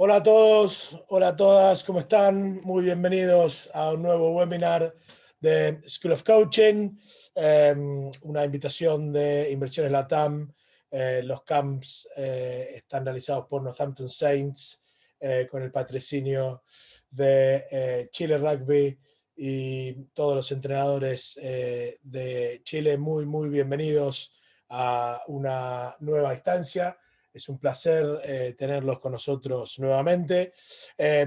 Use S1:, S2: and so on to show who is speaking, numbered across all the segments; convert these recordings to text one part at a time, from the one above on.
S1: Hola a todos, hola a todas, ¿cómo están? Muy bienvenidos a un nuevo webinar de School of Coaching, una invitación de Inversiones LATAM. Los camps están realizados por Northampton Saints con el patrocinio de Chile Rugby y todos los entrenadores de Chile. Muy bienvenidos a una nueva instancia. Es un placer tenerlos con nosotros nuevamente.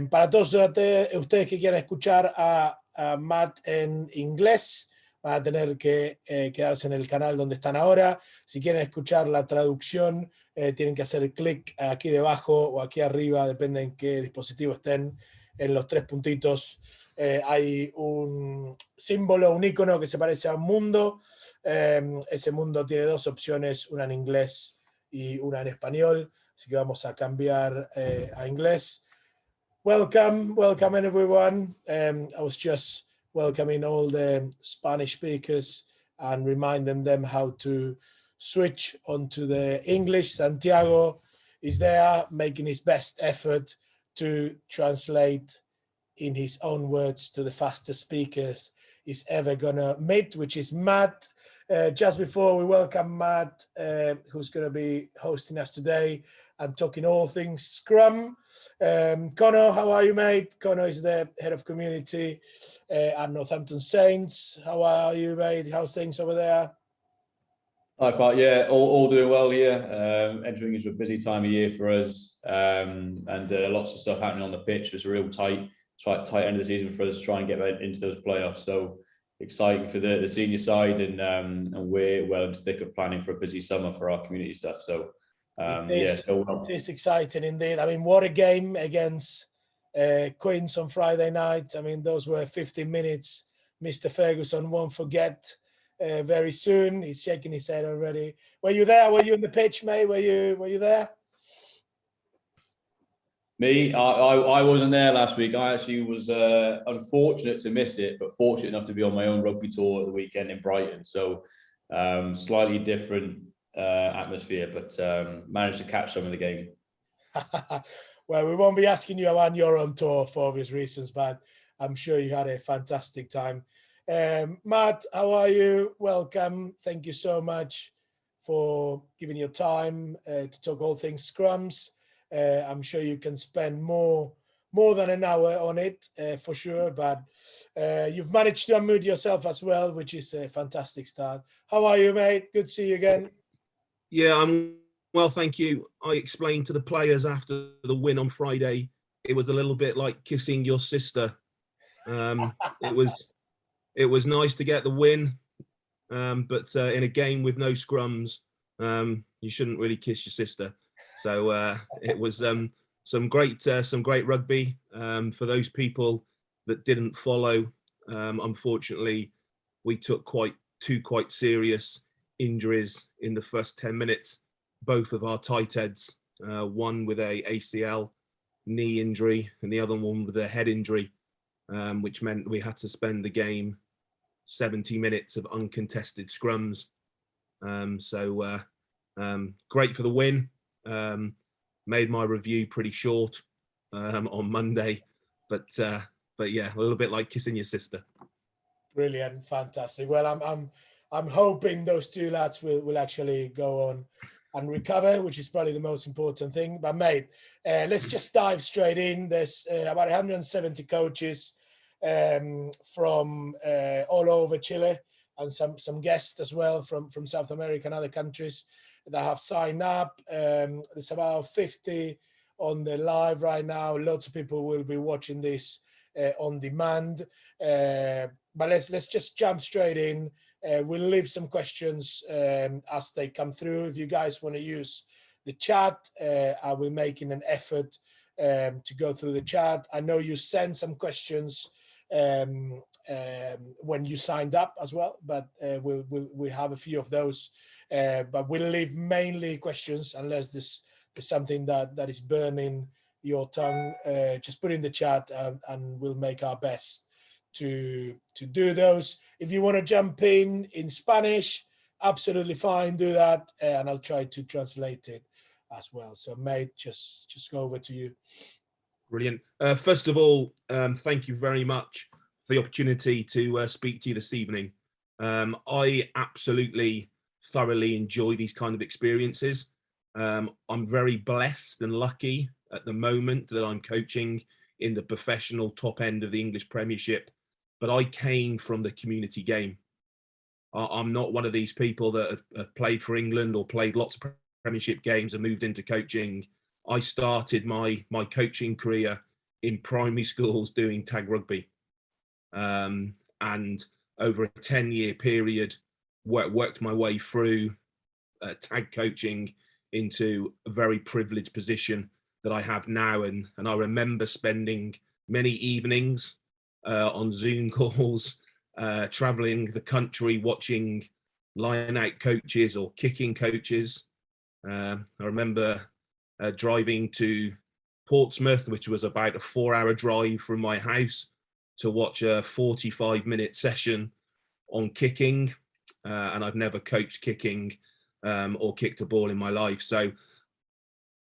S1: Para todos ustedes que quieran escuchar a Matt en inglés, van a tener que quedarse en el canal donde están ahora. Si quieren escuchar la traducción, tienen que hacer clic aquí debajo o aquí arriba, depende en qué dispositivo estén, en los tres puntitos. Hay un símbolo, un icono que se parece a un mundo. Ese mundo tiene dos opciones, una en inglés y una en español, así que vamos a cambiar a inglés. Welcome everyone. I was just welcoming all the Spanish speakers and reminding them how to switch onto the English. Santiago is there making his best effort to translate in his own words to the fastest speakers he's ever gonna meet, which is Matt. Just before we welcome Matt, who's going to be hosting us today and talking all things Scrum. Connor, how are you, mate? Connor is the head of community at Northampton Saints. How are you, mate? How's things over there?
S2: Hi, Pat. Yeah, all doing well here. Entering into a busy time of year for us, and lots of stuff happening on the pitch. It's a real tight end of the season for us to try and get into those playoffs. So exciting for the senior side, and we're well into thick of planning for a busy summer for our community stuff. So
S1: it is exciting indeed. I mean, what a game against Queens on Friday night. I mean, those were 15 minutes Mr. Ferguson won't forget very soon. He's shaking his head already. Were you there? Were you on the pitch, mate? Were you there?
S2: Me, I wasn't there last week. I actually was unfortunate to miss it, but fortunate enough to be on my own rugby tour at the weekend in Brighton. So slightly different atmosphere, but managed to catch some of the game.
S1: Well, we won't be asking you about your own tour for obvious reasons, but I'm sure you had a fantastic time. Matt, how are you? Welcome. Thank you so much for giving your time to talk all things Scrums. I'm sure you can spend more than an hour on it for sure, but you've managed to unmute yourself as well, which is a fantastic start. How are you, mate? Good to see you again.
S3: Yeah, I'm well, thank you. I explained to the players after the win on Friday, it was a little bit like kissing your sister. It was nice to get the win, but in a game with no scrums, you shouldn't really kiss your sister. So it was some great rugby. For those people that didn't follow, unfortunately, we took two quite serious injuries in the first 10 minutes. Both of our tight heads, one with a ACL knee injury and the other one with a head injury, which meant we had to spend the game 70 minutes of uncontested scrums. Great for the win. Made my review pretty short on Monday, but yeah, a little bit like kissing your sister.
S1: Brilliant, fantastic. Well, I'm hoping those two lads will actually go on and recover, which is probably the most important thing. But mate, let's just dive straight in. There's about 170 coaches from all over Chile, and some guests as well from South America and other countries that have signed up. There's about 50 on the live right now. Lots of people will be watching this on demand. But let's just jump straight in. We'll leave some questions as they come through. If you guys want to use the chat, I will be making an effort to go through the chat. I know you sent some questions when you signed up as well, but we'll have a few of those. But we'll leave mainly questions unless there's something that is burning your tongue. Just put in the chat and we'll make our best to do those. If you want to jump in Spanish, absolutely fine, do that, and I'll try to translate it as well. So mate, just go over to you.
S3: Brilliant. First of all, thank you very much for the opportunity to speak to you this evening. I absolutely thoroughly enjoy these kind of experiences. I'm very blessed and lucky at the moment that I'm coaching in the professional top end of the English Premiership, but I came from the community game. I'm not one of these people that have played for England or played lots of Premiership games and moved into coaching. I started my coaching career in primary schools doing tag rugby, and over a 10-year period worked my way through tag coaching into a very privileged position that I have now. And I remember spending many evenings on Zoom calls, traveling the country, watching line-out coaches or kicking coaches. I remember driving to Portsmouth, which was about a 4-hour drive from my house, to watch a 45-minute session on kicking. And I've never coached kicking or kicked a ball in my life. So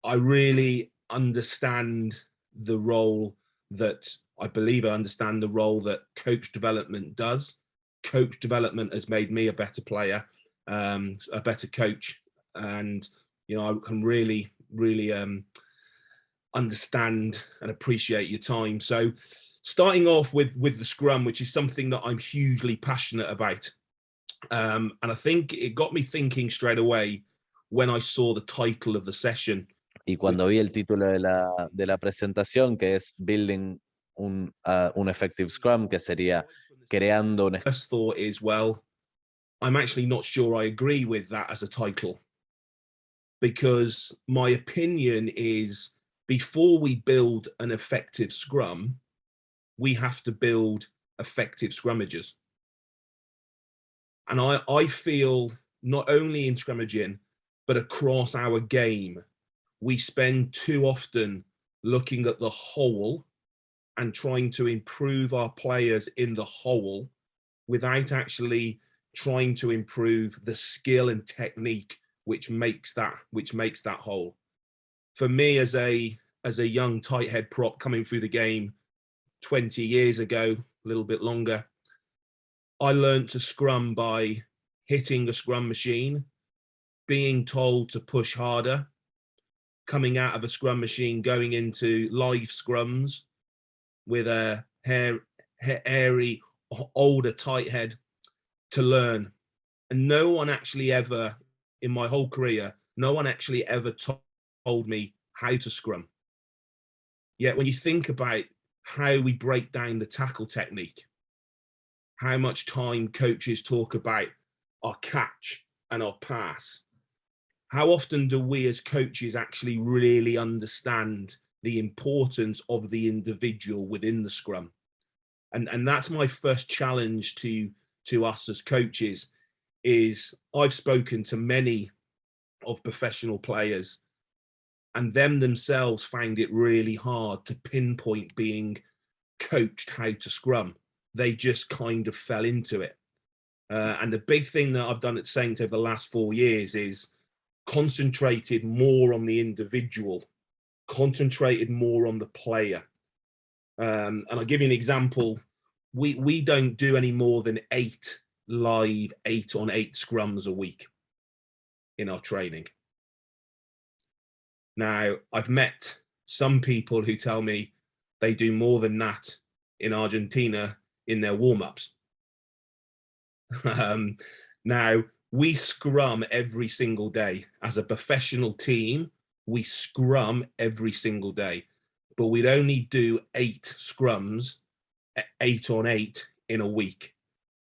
S3: I really understand the role that I believe I understand the role that coach development does. Coach development has made me a better player, a better coach, and I can really understand and appreciate your time. So starting off with the Scrum, which is something that I'm hugely passionate about, and I think it got me thinking straight away when I saw the title of the session.
S4: Y cuando vi el título de la presentación, que es Building un Effective Scrum, que sería creando un...
S3: First thought is, well, I'm actually not sure I agree with that as a title, because my opinion is before we build an effective Scrum, we have to build effective scrummagers. And I feel not only in scrummaging, but across our game, we spend too often looking at the whole and trying to improve our players in the whole without actually trying to improve the skill and technique which makes that whole. For me, as a young tight head prop coming through the game 20 years ago, a little bit longer, I learned to scrum by hitting a scrum machine, being told to push harder, coming out of a scrum machine, going into live scrums with a hairy, older tight head to learn. And no one actually ever, in my whole career, no one actually ever told me how to scrum. Yet when you think about how we break down the tackle technique, how much time coaches talk about our catch and our pass, how often do we as coaches actually really understand the importance of the individual within the scrum? And that's my first challenge to us as coaches. Is I've spoken to many of professional players, and them themselves found it really hard to pinpoint being coached how to scrum. They just kind of fell into it. And the big thing that I've done at Saints over the last 4 years is concentrated more on the individual, concentrated more on the player. And I'll give you an example. We don't do any more than 8 live 8-on-8 scrums a week in our training. Now, I've met some people who tell me they do more than that in Argentina in their warm-ups. Now, we scrum every single day. As a professional team, we scrum every single day, but we'd only do 8 scrums, 8-on-8 in a week,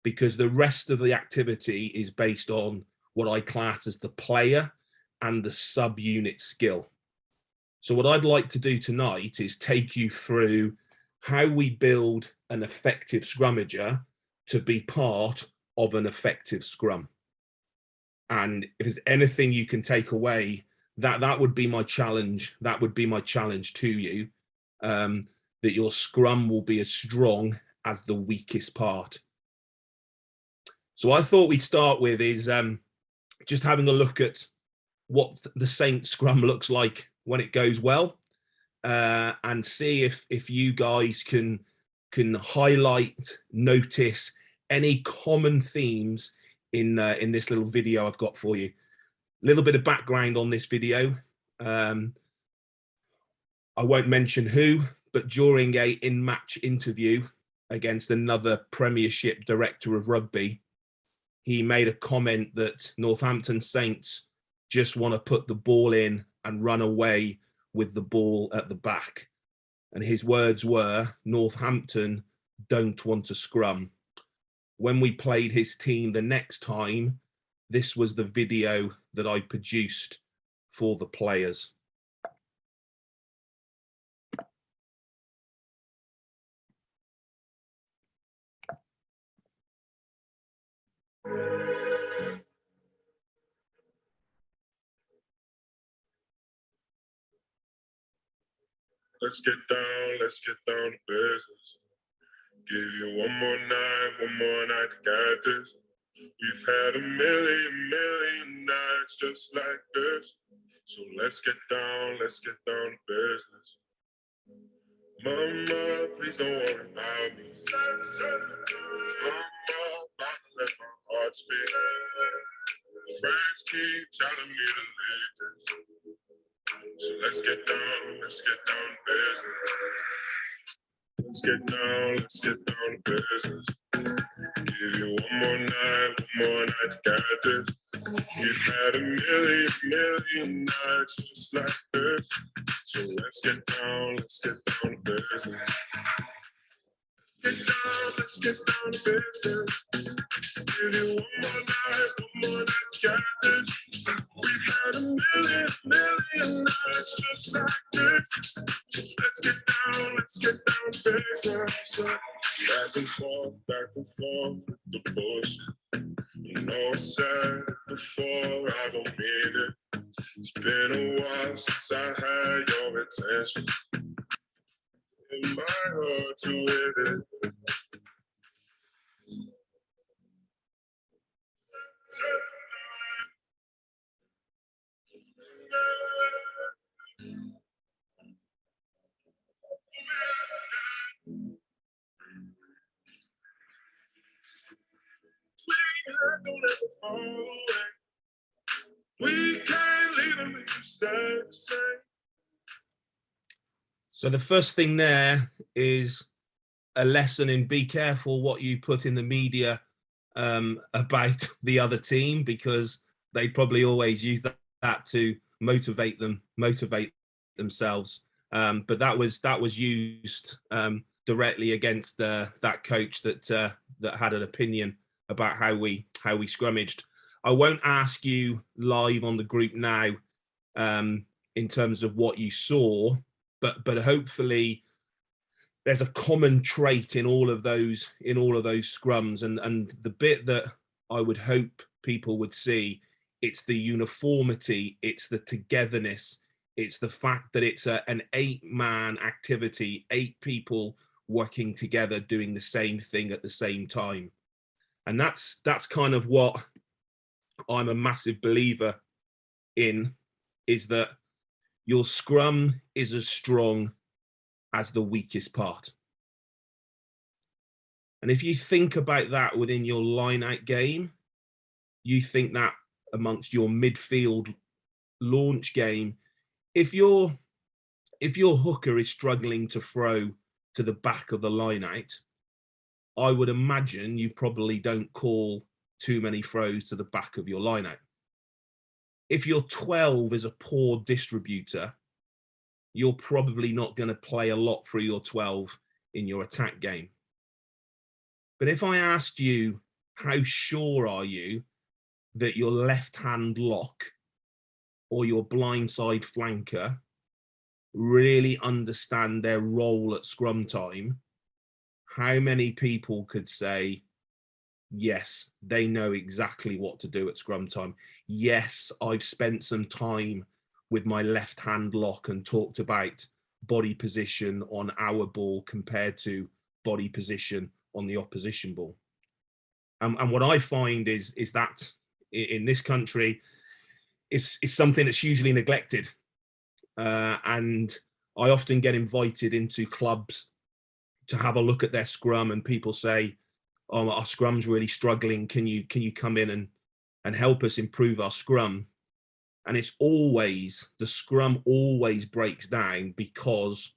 S3: because the rest of the activity is based on what I class as the player and the subunit skill. So what I'd like to do tonight is take you through how we build an effective scrummager to be part of an effective scrum. And if there's anything you can take away, that would be my challenge. That would be my challenge to you, that your scrum will be as strong as the weakest part. So I thought we'd start with is just having a look at what the Saints scrum looks like when it goes well, and see if you guys can highlight, notice any common themes in this little video I've got for you. A little bit of background on this video. I won't mention who, but during a in-match interview against another Premiership director of rugby, he made a comment that Northampton Saints just want to put the ball in and run away with the ball at the back. And his words were, Northampton don't want to scrum. When we played his team the next time, this was the video that I produced for the players.
S5: Let's get down to business. Give you one more night to get this. We've had a million nights just like this. So let's get down to business. Mama, please don't worry about me. Mama, about to let my heart speak. Friends keep telling me to leave this. So let's get down to business. Let's get down to business. Give you one more night to get this. We've had a million nights just like this. So let's get down to business. Let's get down to business. Give you one more night to get this. We've had a million nights just like this. So let's get down to business. Back and forth with the bullshit. You know I said before, I don't mean it. It's been a while since I had your attention. It might hurt to hit it. Don't ever fall away. We can't leave them if you stay the same.
S3: So the first thing there is a lesson in be careful what you put in the media about the other team, because they probably always use that to motivate themselves. But that was used directly against that coach that had an opinion about how we scrummaged. I won't ask you live on the group now in terms of what you saw, but hopefully there's a common trait in all of those scrums, and the bit that I would hope people would see, it's the uniformity, it's the togetherness, it's the fact that it's an 8-man activity, 8 people working together doing the same thing at the same time. And that's kind of what I'm a massive believer in, is that your scrum is as strong as the weakest part. And if you think about that within your line-out game, you think that amongst your midfield launch game, if your hooker is struggling to throw to the back of the line-out, I would imagine you probably don't call too many throws to the back of your line-out. If your 12 is a poor distributor, you're probably not going to play a lot through your 12 in your attack game. But if I asked you, how sure are you that your left-hand lock or your blindside flanker really understand their role at scrum time, how many people could say, yes, they know exactly what to do at scrum time? Yes, I've spent some time with my left-hand lock and talked about body position on our ball compared to body position on the opposition ball. And what I find is that in this country, it's something that's hugely neglected. And I often get invited into clubs to have a look at their scrum, and people say, "Oh, our scrum's really struggling. Can you come in and help us improve our scrum?" And it's always, the scrum always breaks down because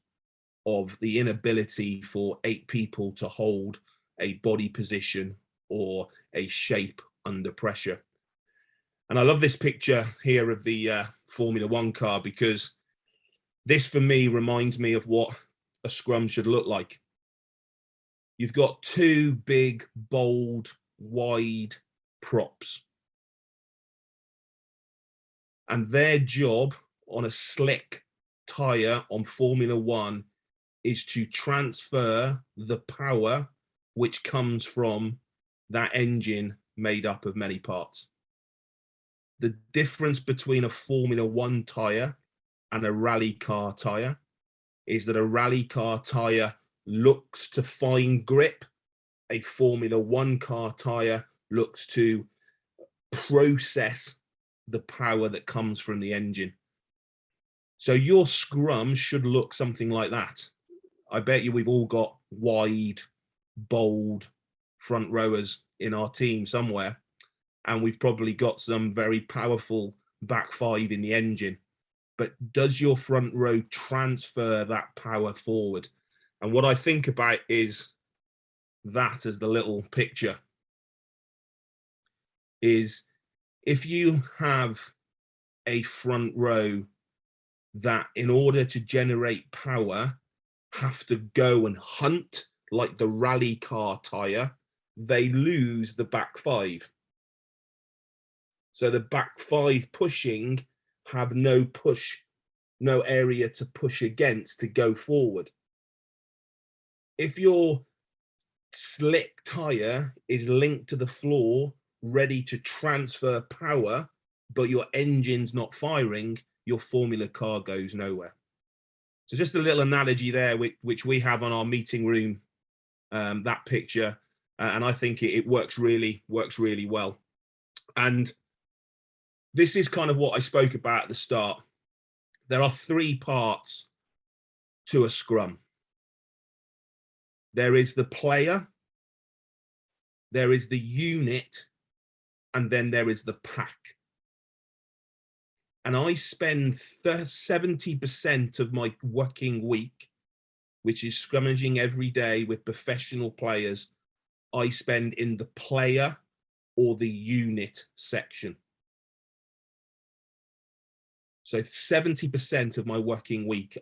S3: of the inability for 8 people to hold a body position or a shape under pressure. And I love this picture here of the Formula One car, because this for me reminds me of what a scrum should look like. You've got 2 big, bold, wide props. And their job on a slick tyre on Formula One is to transfer the power which comes from that engine made up of many parts. The difference between a Formula One tyre and a rally car tyre is that a rally car tyre looks to find grip. A Formula One car tyre looks to process the power that comes from the engine. So your scrum should look something like that. I bet you we've all got wide, bold front rowers in our team somewhere, and we've probably got some very powerful back 5 in the engine. But does your front row transfer that power forward? And what I think about is that as the little picture is, if you have a front row that in order to generate power have to go and hunt like the rally car tyre, they lose the back 5. So the back 5 pushing have no push, no area to push against to go forward. If your slick tyre is linked to the floor, ready to transfer power, but your engine's not firing, your Formula car goes nowhere. So just a little analogy there, which we have on our meeting room, that picture, and I think it works really well. And this is kind of what I spoke about at the start. There are 3 parts to a scrum. There is the player, there is the unit, and then there is the pack. And I spend 70% of my working week, which is scrummaging every day with professional players, I spend in the player or the unit section. So 70% of my working week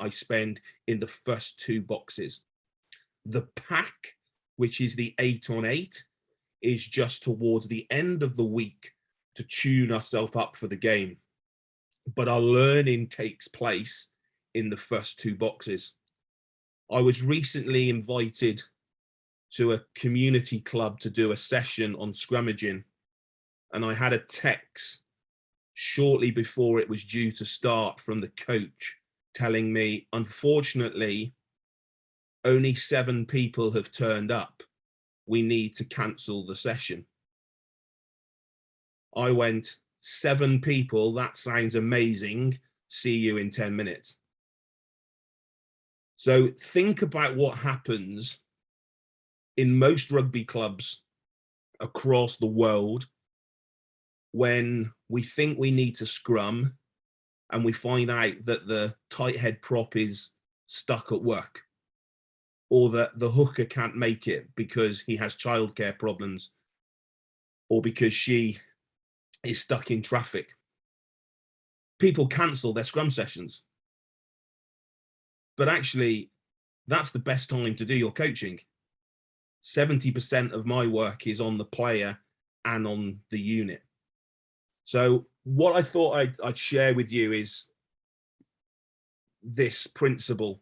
S3: I spend in the first 2 boxes. The pack, which is the 8 on 8, is just towards the end of the week to tune ourselves up for the game. But our learning takes place in the first 2 boxes. I was recently invited to a community club to do a session on scrummaging, and I had a text shortly before it was due to start from the coach telling me, unfortunately, only 7 people have turned up. We need to cancel the session. I went, 7 people, that sounds amazing. See you in 10 minutes. So think about what happens in most rugby clubs across the world when we think we need to scrum and we find out that the tight head prop is stuck at work, or that the hooker can't make it because he has childcare problems, or because she is stuck in traffic. People cancel their scrum sessions. But actually, that's the best time to do your coaching. 70% of my work is on the player and on the unit. So what I thought I'd share with you is this principle.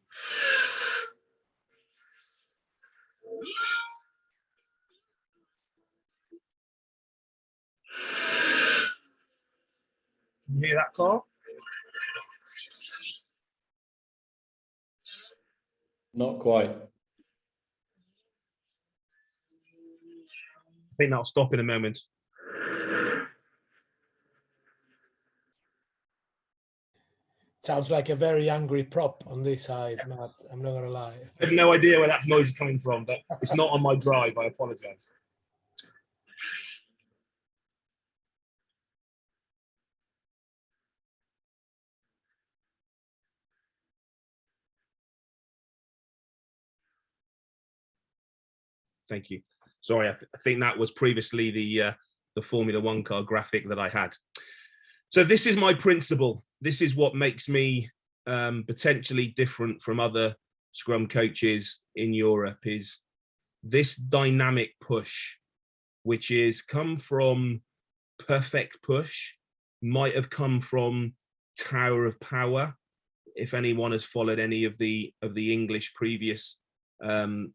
S3: Can you hear that, Carl?
S2: Not quite.
S3: I think that'll stop in a moment.
S1: Sounds like a very angry prop on this side, Matt. I'm not gonna lie.
S3: I have no idea where that noise is coming from, but it's not on my drive. I apologise. Thank you. Sorry, I think that was previously the Formula One car graphic that I had. So this is my principle. This is what makes me potentially different from other Scrum coaches in Europe, is this dynamic push, which is come from perfect push, might have come from Tower of Power. If anyone has followed any of the English previous RFU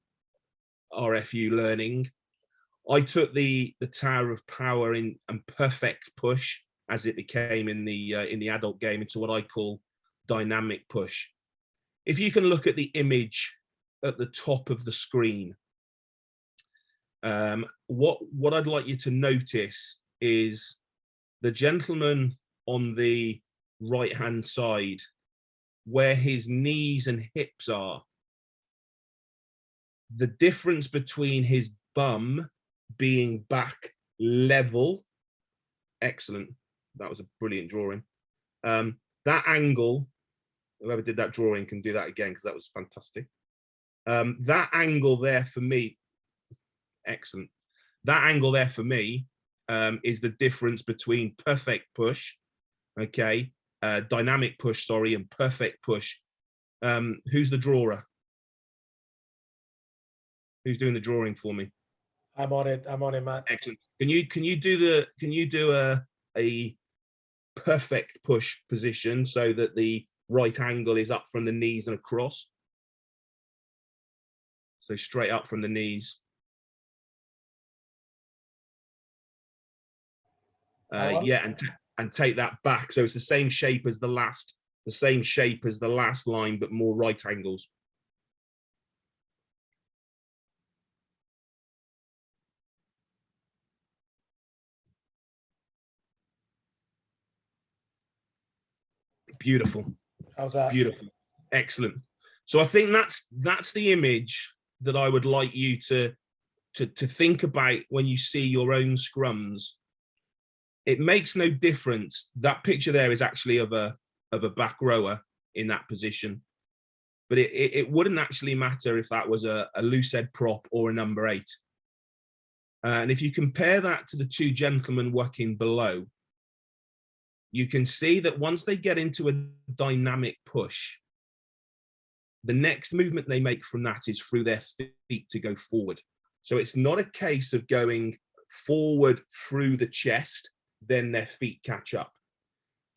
S3: learning, I took the Tower of Power and perfect push, as it became in the adult game, into what I call dynamic push. If you can look at the image at the top of the screen, what I'd like you to notice is the gentleman on the right hand side, where his knees and hips are. The difference between his bum being back level, excellent, that was a brilliant drawing. That angle, whoever did that drawing can do that again, because that was fantastic. That angle there for me, excellent. That angle there for me is the difference between perfect push, okay, dynamic push, sorry, and perfect push. Who's the drawer? Who's doing the drawing for me?
S1: I'm on it, Matt.
S3: Excellent. Can you do a perfect push position so that the right angle is up from the knees and across? So straight up from the knees. Yeah, and take that back. So it's the same shape as the last line, but more right angles. Beautiful.
S1: How's that?
S3: Beautiful. Excellent. So I think that's the image that I would like you to think about when you see your own scrums. It makes no difference. That picture there is actually of a back rower in that position, but it wouldn't actually matter if that was a loose head prop or a number 8. And if you compare that to the two gentlemen working below, you can see that once they get into a dynamic push, the next movement they make from that is through their feet to go forward. So it's not a case of going forward through the chest, then their feet catch up.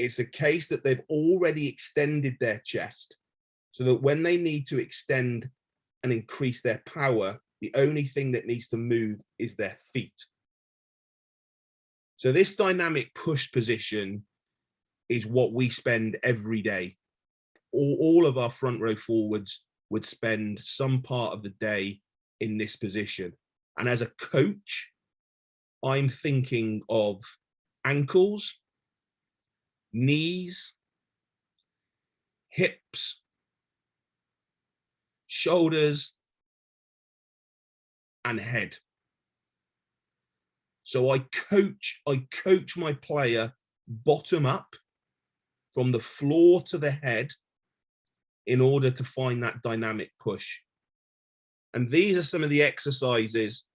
S3: It's a case that they've already extended their chest, so that when they need to extend and increase their power, the only thing that needs to move is their feet. So this dynamic push position is what we spend every day. All of our front row forwards would spend some part of the day in this position. And as a coach, I'm thinking of ankles, knees, hips, shoulders, and head. So I coach my player bottom up, from the floor to the head, in order to find that dynamic push. And these are some of the exercises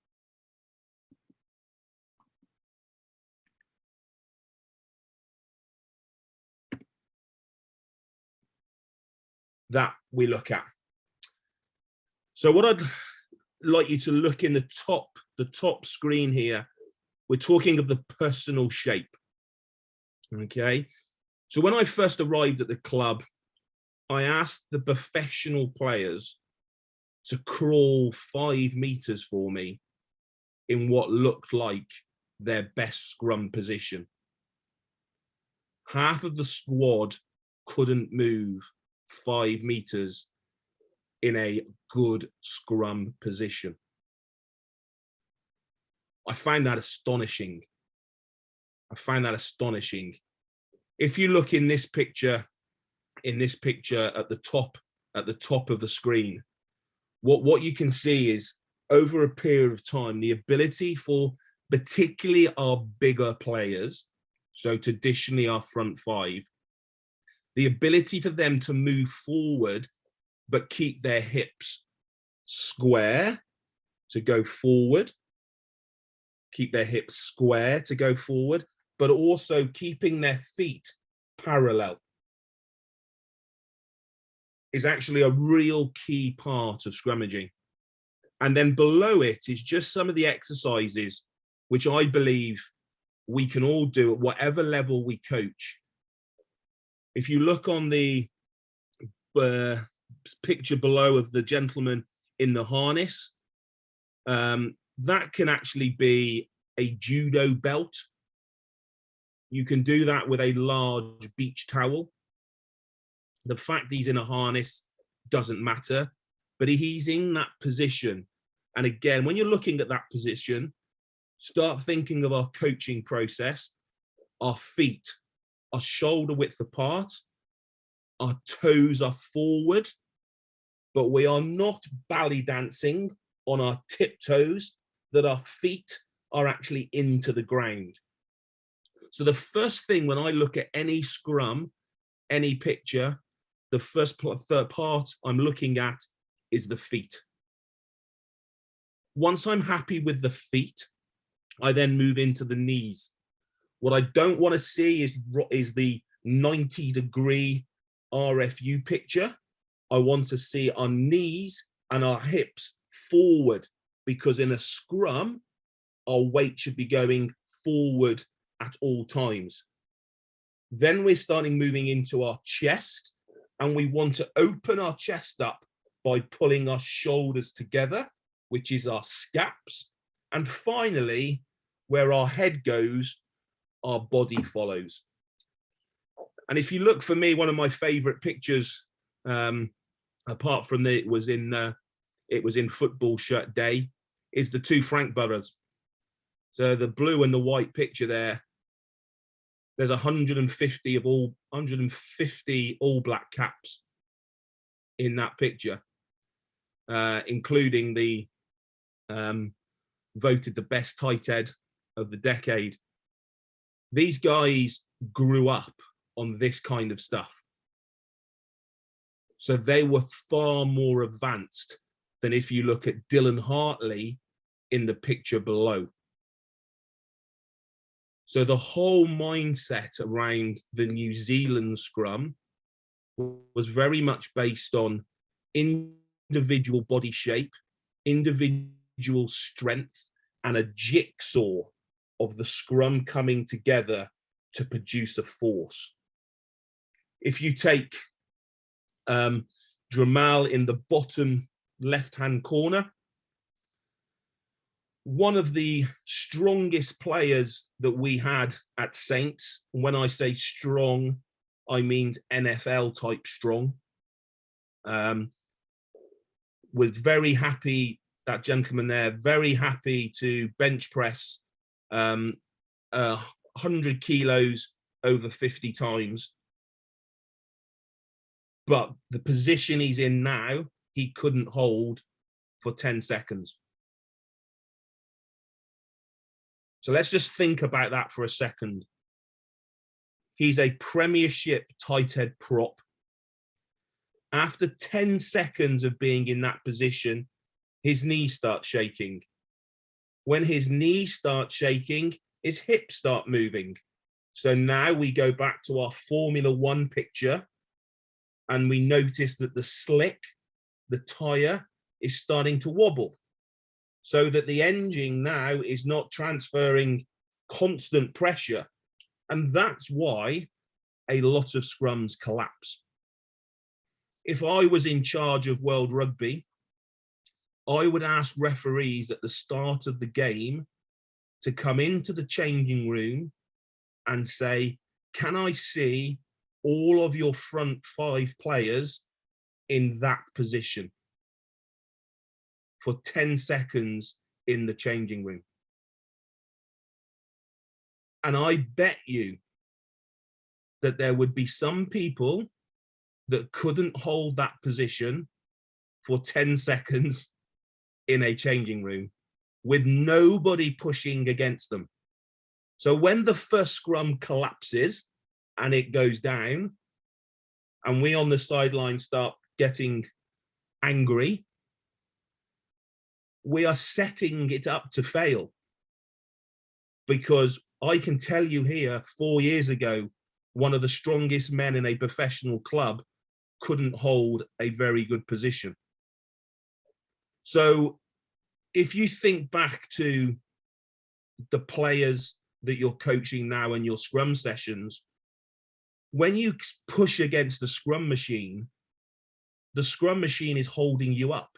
S3: that we look at. So what I'd like you to look in the top screen here, we're talking of the personal shape. Okay. So when I first arrived at the club, I asked the professional players to crawl 5 meters for me in what looked like their best scrum position. Half of the squad couldn't move 5 meters in a good scrum position. I find that astonishing. If you look in this picture in this picture at the top of the screen, what you can see is over a period of time, the ability for particularly our bigger players, so traditionally our front five, the ability for them to move forward but keep their hips square to go forward, keep their hips square to go forward, but also keeping their feet parallel is actually a real key part of scrummaging. And then below it is just some of the exercises which I believe we can all do at whatever level we coach. If you look on the picture below of the gentleman in the harness, that can actually be a judo belt. You can do that with a large beach towel. The fact he's in a harness doesn't matter, but he's in that position. And again, when you're looking at that position, start thinking of our coaching process. Our feet are shoulder width apart, our toes are forward, but we are not belly dancing on our tiptoes, that our feet are actually into the ground. So the first thing when I look at any scrum, any picture, the third part I'm looking at is the feet. Once I'm happy with the feet, I then move into the knees. What I don't want to see is the 90-degree RFU picture. I want to see our knees and our hips forward, because in a scrum, our weight should be going forward at all times. Then we're starting moving into our chest, and we want to open our chest up by pulling our shoulders together, which is our scaps. And finally, where our head goes, our body follows. And if you look, for me, one of my favorite pictures, apart from it was in football shirt day, is the two Frank brothers. So the blue and the white picture there, there's 150 all black caps in that picture, including the voted the best tight head of the decade. These guys grew up on this kind of stuff. So they were far more advanced than if you look at Dylan Hartley in the picture below. So the whole mindset around the New Zealand scrum was very much based on individual body shape, individual strength, and a jigsaw of the scrum coming together to produce a force. If you take Dramal in the bottom left-hand corner, one of the strongest players that we had at Saints, when I say strong, I mean NFL type strong, was very happy, that gentleman there, very happy to bench press 100 kilos over 50 times. But the position he's in now, he couldn't hold for 10 seconds. So let's just think about that for a second. He's a Premiership tight head prop. After 10 seconds of being in that position, his knees start shaking. When his knees start shaking, his hips start moving. So now we go back to our Formula One picture, and we notice that the slick, the tyre, is starting to wobble, so that the engine now is not transferring constant pressure. And that's why a lot of scrums collapse. If I was in charge of World Rugby, I would ask referees at the start of the game to come into the changing room and say, can I see all of your front five players in that position for 10 seconds in the changing room? And I bet you that there would be some people that couldn't hold that position for 10 seconds in a changing room with nobody pushing against them. So when the first scrum collapses and it goes down, and we on the sideline start getting angry, we are setting it up to fail. Because I can tell you here, 4 years ago, one of the strongest men in a professional club couldn't hold a very good position. So if you think back to the players that you're coaching now in your scrum sessions, when you push against the scrum machine is holding you up.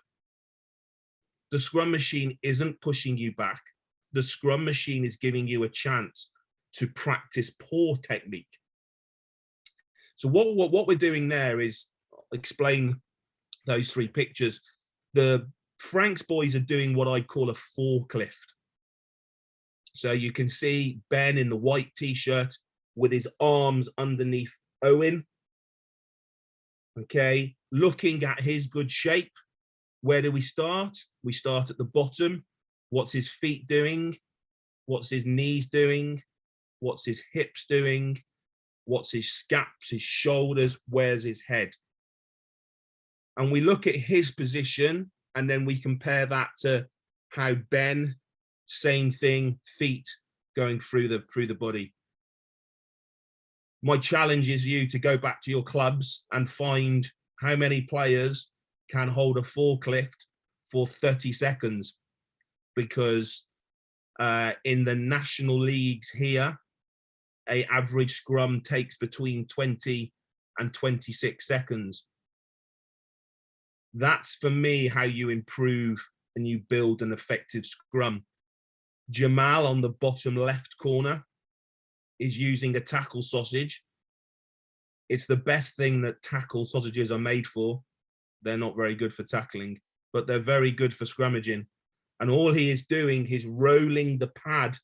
S3: The scrum machine isn't pushing you back. The scrum machine is giving you a chance to practice poor technique. So what we're doing there is explain those 3 pictures. The Frank's boys are doing what I call a forklift. So you can see Ben in the white t-shirt with his arms underneath Owen. Okay, looking at his good shape. Where do we start? We start at the bottom. What's his feet doing? What's his knees doing? What's his hips doing? What's his scaps, his shoulders? Where's his head? And we look at his position, and then we compare that to how Ben, same thing, feet going through the body. My challenge is you to go back to your clubs and find how many players can hold a forklift for 30 seconds. Because in the national leagues here, an average scrum takes between 20 and 26 seconds. That's, for me, how you improve and you build an effective scrum. Jamal on the bottom left corner is using a tackle sausage. It's the best thing that tackle sausages are made for. They're not very good for tackling, but they're very good for scrummaging. And all he is doing is rolling the pad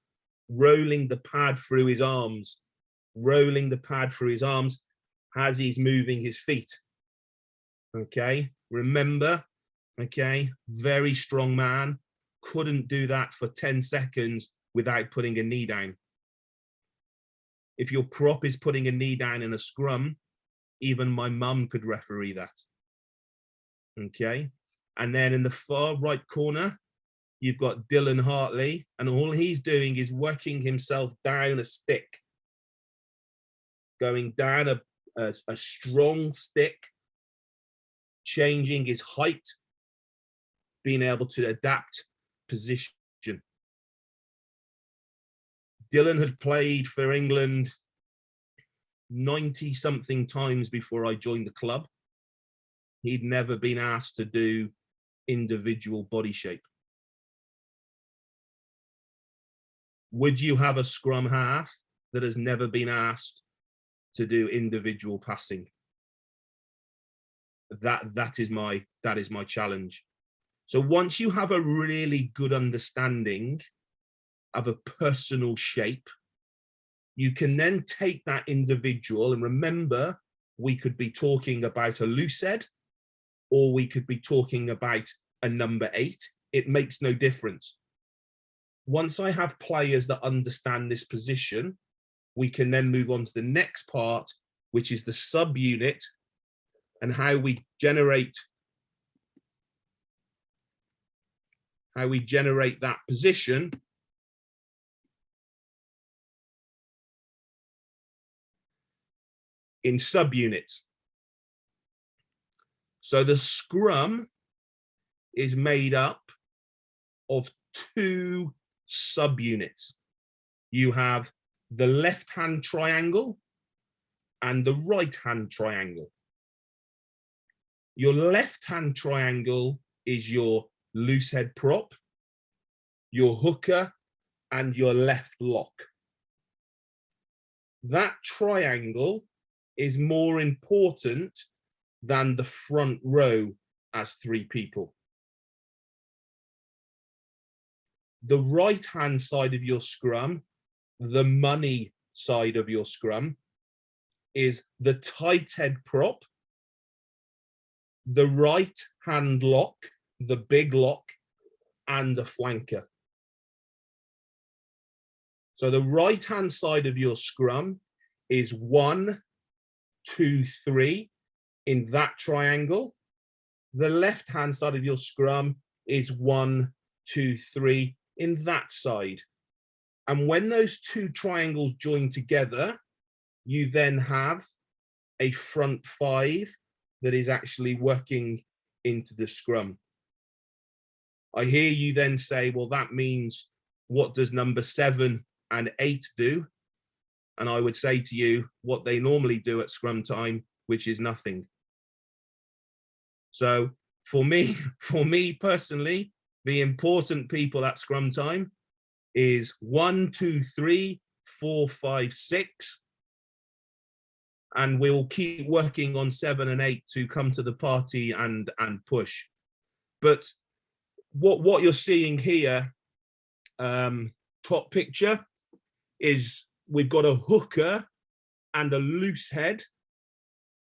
S3: through his arms, as he's moving his feet. Okay, remember, okay, very strong man, couldn't do that for 10 seconds without putting a knee down. If your prop is putting a knee down in a scrum, even my mum could referee that. Okay, and then in the far right corner, you've got Dylan Hartley, and all he's doing is working himself down a stick, going down a strong stick, changing his height, being able to adapt position. Dylan had played for England 90-something times before I joined the club. He'd never been asked to do individual body shape. Would you have a scrum half that has never been asked to do individual passing? That is my challenge. So once you have a really good understanding of a personal shape, you can then take that individual, and remember, we could be talking about a loose head, or we could be talking about a number 8. It makes no difference. Once I have players that understand this position, we can then move on to the next part, which is the subunit, and how we generate that position in subunits. So the scrum is made up of 2 subunits. You have the left-hand triangle and the right-hand triangle. Your left-hand triangle is your loose head prop, your hooker, and your left lock. That triangle is more important than the front row as 3 people. The right-hand side of your scrum, the money side of your scrum, is the tight head prop the right hand lock, the big lock, and the flanker. So the right hand side of your scrum is 1, 2, 3 in that triangle. The left hand side of your scrum is 1, 2, 3 in that side. And when those two triangles join together, you then have a front 5 that is actually working into the scrum. I hear you then say, well, that means what does number 7 and 8 do? And I would say to you what they normally do at scrum time, which is nothing. So for me personally, the important people at scrum time is 1, 2, 3, 4, 5, 6. And we'll keep working on 7 and 8 to come to the party and push. But what you're seeing here, top picture, is we've got a hooker and a loose head.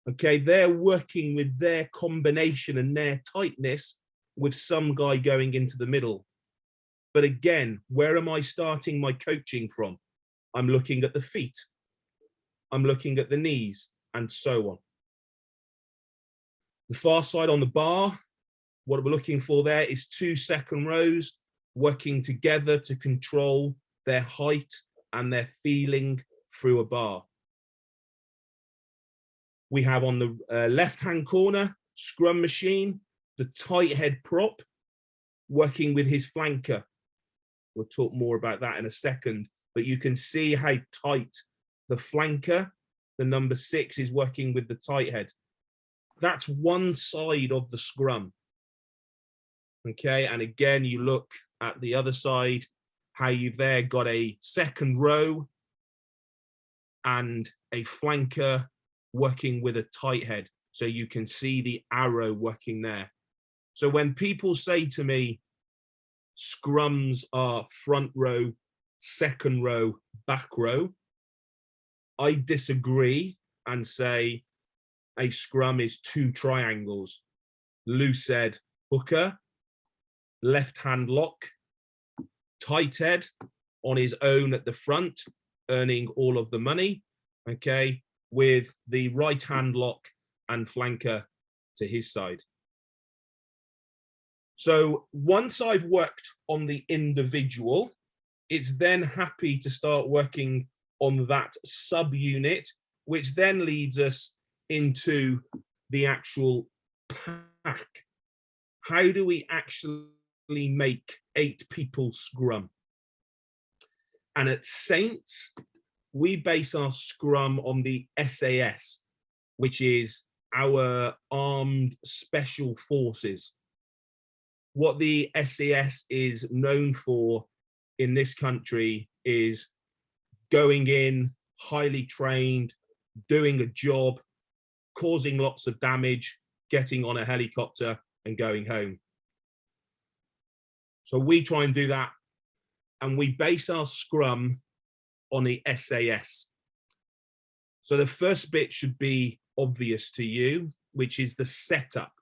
S3: Okay, they're working with their combination and their tightness with some guy going into the middle. But again, where am I starting my coaching from? I'm looking at the feet. I'm looking at the knees, and so on. The far side on the bar, what we're looking for there is 2 second rows working together to control their height and their feeling through a bar. We have on the left-hand corner, scrum machine, the tight head prop, working with his flanker. We'll talk more about that in a second, but you can see how tight the flanker, the number 6, is working with the tight head. That's one side of the scrum. Okay, and again, you look at the other side, how you've there got a second row and a flanker working with a tight head. So you can see the arrow working there. So when people say to me, scrums are front row, second row, back row, I disagree and say a scrum is 2 triangles. Loose head, hooker, left hand lock, tight head on his own at the front, earning all of the money, okay, with the right hand lock and flanker to his side. So once I've worked on the individual, it's then happy to start working on that subunit, which then leads us into the actual pack. How do we actually make 8 people scrum? And at Saints, we base our scrum on the SAS, which is our armed special forces. What the SAS is known for in this country is going in, highly trained, doing a job, causing lots of damage, getting on a helicopter and going home. So we try and do that, and we base our scrum on the SAS. So the first bit should be obvious to you, which is the setup.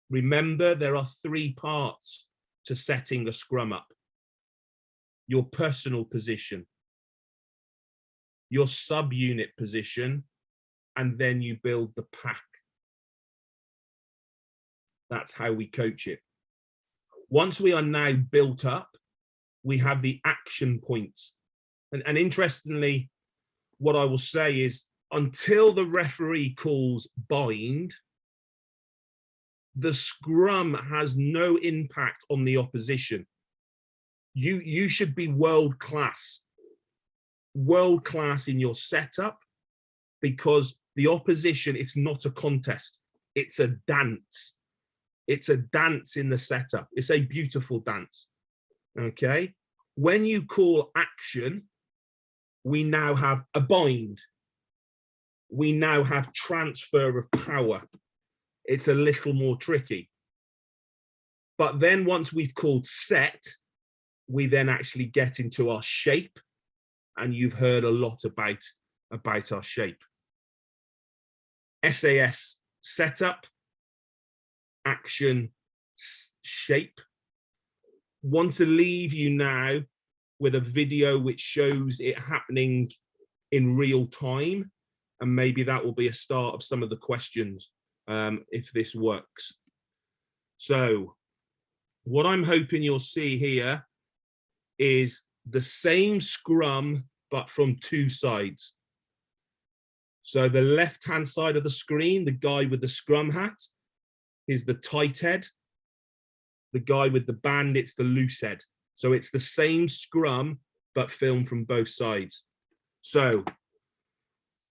S3: Remember, there are 3 parts to setting a scrum up. Your personal position, your subunit position, and then you build the pack. That's how we coach it. Once we are now built up, we have the action points. And interestingly, what I will say is, until the referee calls bind, the scrum has no impact on the opposition. You should be world class in your setup, because the opposition, it's not a contest, it's a dance. It's a dance in the setup. It's a beautiful dance. Okay. When you call action, we now have a bind. We now have transfer of power. It's a little more tricky. But then once we've called set, we then actually get into our shape. And you've heard a lot about our shape. SAS setup, action shape. Want to leave you now with a video which shows it happening in real time, and maybe that will be a start of some of the questions if this works. So what I'm hoping you'll see here is the same scrum but from two sides. So the left hand side of the screen, the guy with the scrum hat is the tight head. The guy with the band, it's the loose head. So it's the same scrum but filmed from both sides. So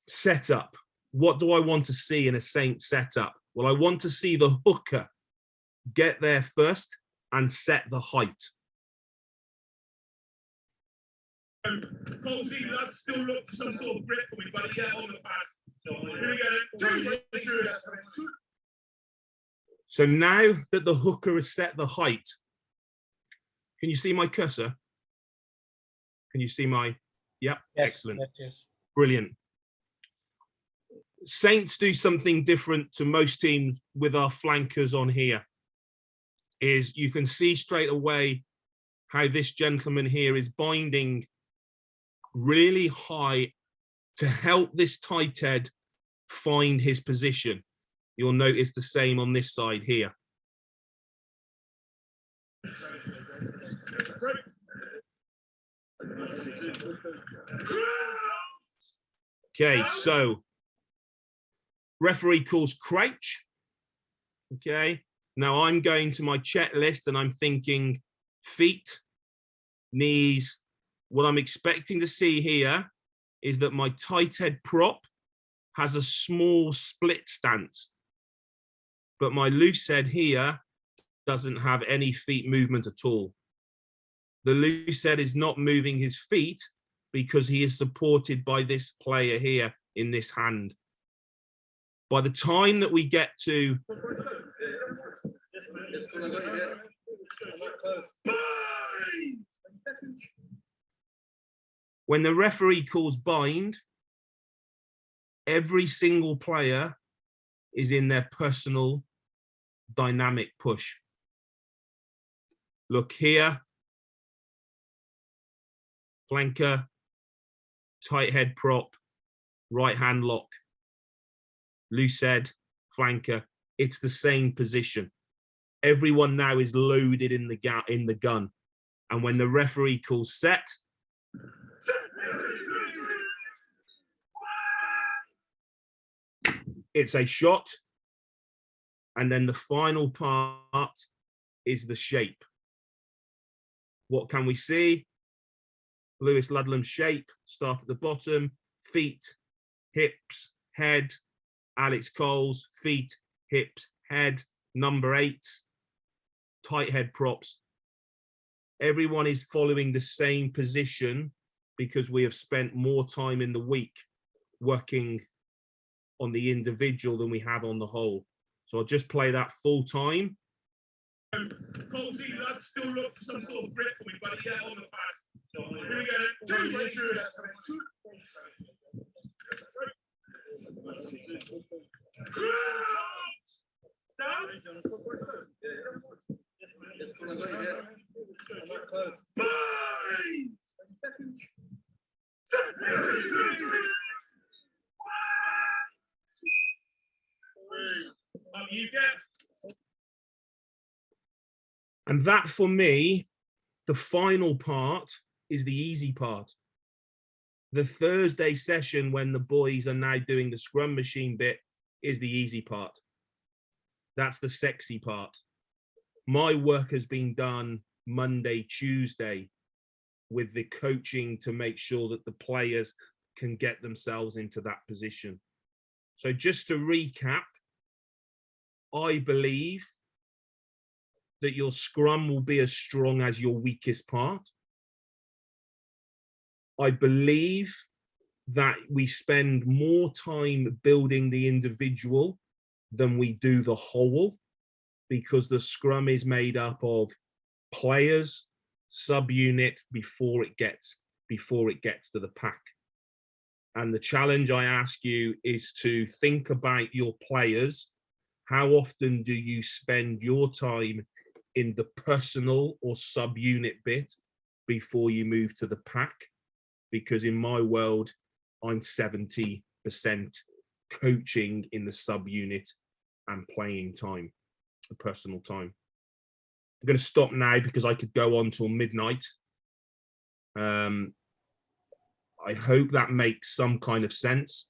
S3: setup. What do I want to see in a Saint setup? Well, I want to see the hooker get there first and set the height.
S5: Cozy, let's still look for some sort of grip for me, buddy. Yeah, on the pass. So here we go.
S3: So now that the hooker has set the height, can you see my cursor? Can you see my, yep,
S1: Yes,
S3: excellent.
S1: yes.
S3: Brilliant. Saints do something different to most teams with our flankers on here, is you can see straight away how this gentleman here is binding really high to help this tight head find his position. You'll notice the same on this side here. Okay, so referee calls crouch. Okay, now I'm going to my checklist and I'm thinking feet, knees. What I'm expecting to see here is that my tight head prop has a small split stance, but my loose head here doesn't have any feet movement at all. The loose head is not moving his feet because he is supported by this player here in this hand. By the time that we get to when the referee calls bind, every single player is in their personal dynamic push. Look here, flanker, tight head prop, right hand lock, loose head, flanker. It's the same position. Everyone now is loaded in the gun. And when the referee calls set, it's a shot. And then the final part is the shape. What can we see? Lewis Ludlam's shape, start at the bottom, feet, hips, head. Alex Cole's feet, hips, head, number 8, tight head props. Everyone is following the same position because we have spent more time in the week working on the individual than we have on the whole. So I'll just play that full time.
S5: Cozy, let's still look for some sort of grip for me, buddy. Yeah, on the pass. So here we go.
S3: And that for me, the final part is the easy part. The Thursday session when the boys are now doing the scrum machine bit is the easy part. That's the sexy part. My work has been done Monday, Tuesday with the coaching to make sure that the players can get themselves into that position. So just to recap, I believe that your scrum will be as strong as your weakest part. I believe that we spend more time building the individual than we do the whole, because the scrum is made up of players, subunit before it gets to the pack. And the challenge I ask you is to think about your players, how often do you spend your time in the personal or subunit bit before you move to the pack? Because in my world, I'm 70% coaching in the subunit and playing time, the personal time. I'm going to stop now because I could go on till midnight. I hope that makes some kind of sense.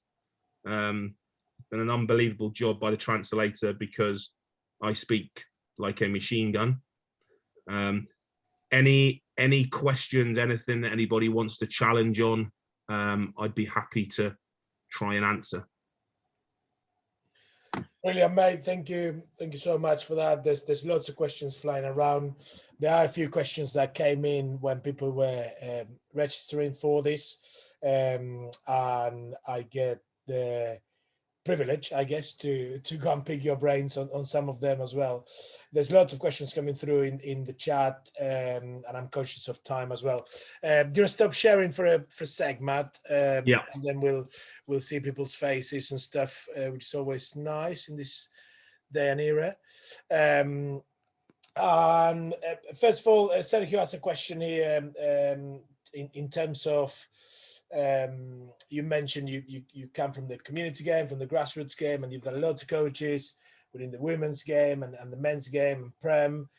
S3: Been an unbelievable job by the translator because I speak like a machine gun. Any questions, anything that anybody wants to challenge on, I'd be happy to try and answer.
S1: Brilliant, mate. Thank you so much for that. There's lots of questions flying around. There are a few questions that came in when people were registering for this, and I get the privilege, I guess, to go and pick your brains on some of them as well. There's lots of questions coming through in the chat, and I'm conscious of time as well. Do you want to stop sharing for a sec, Matt?
S3: Yeah.
S1: And then we'll see people's faces and stuff, which is always nice in this day and era. And first of all, Sergio has a question here in terms of, you mentioned you come from the community game, from the grassroots game, and you've got a lot of coaches within the women's game and the men's game and Prem.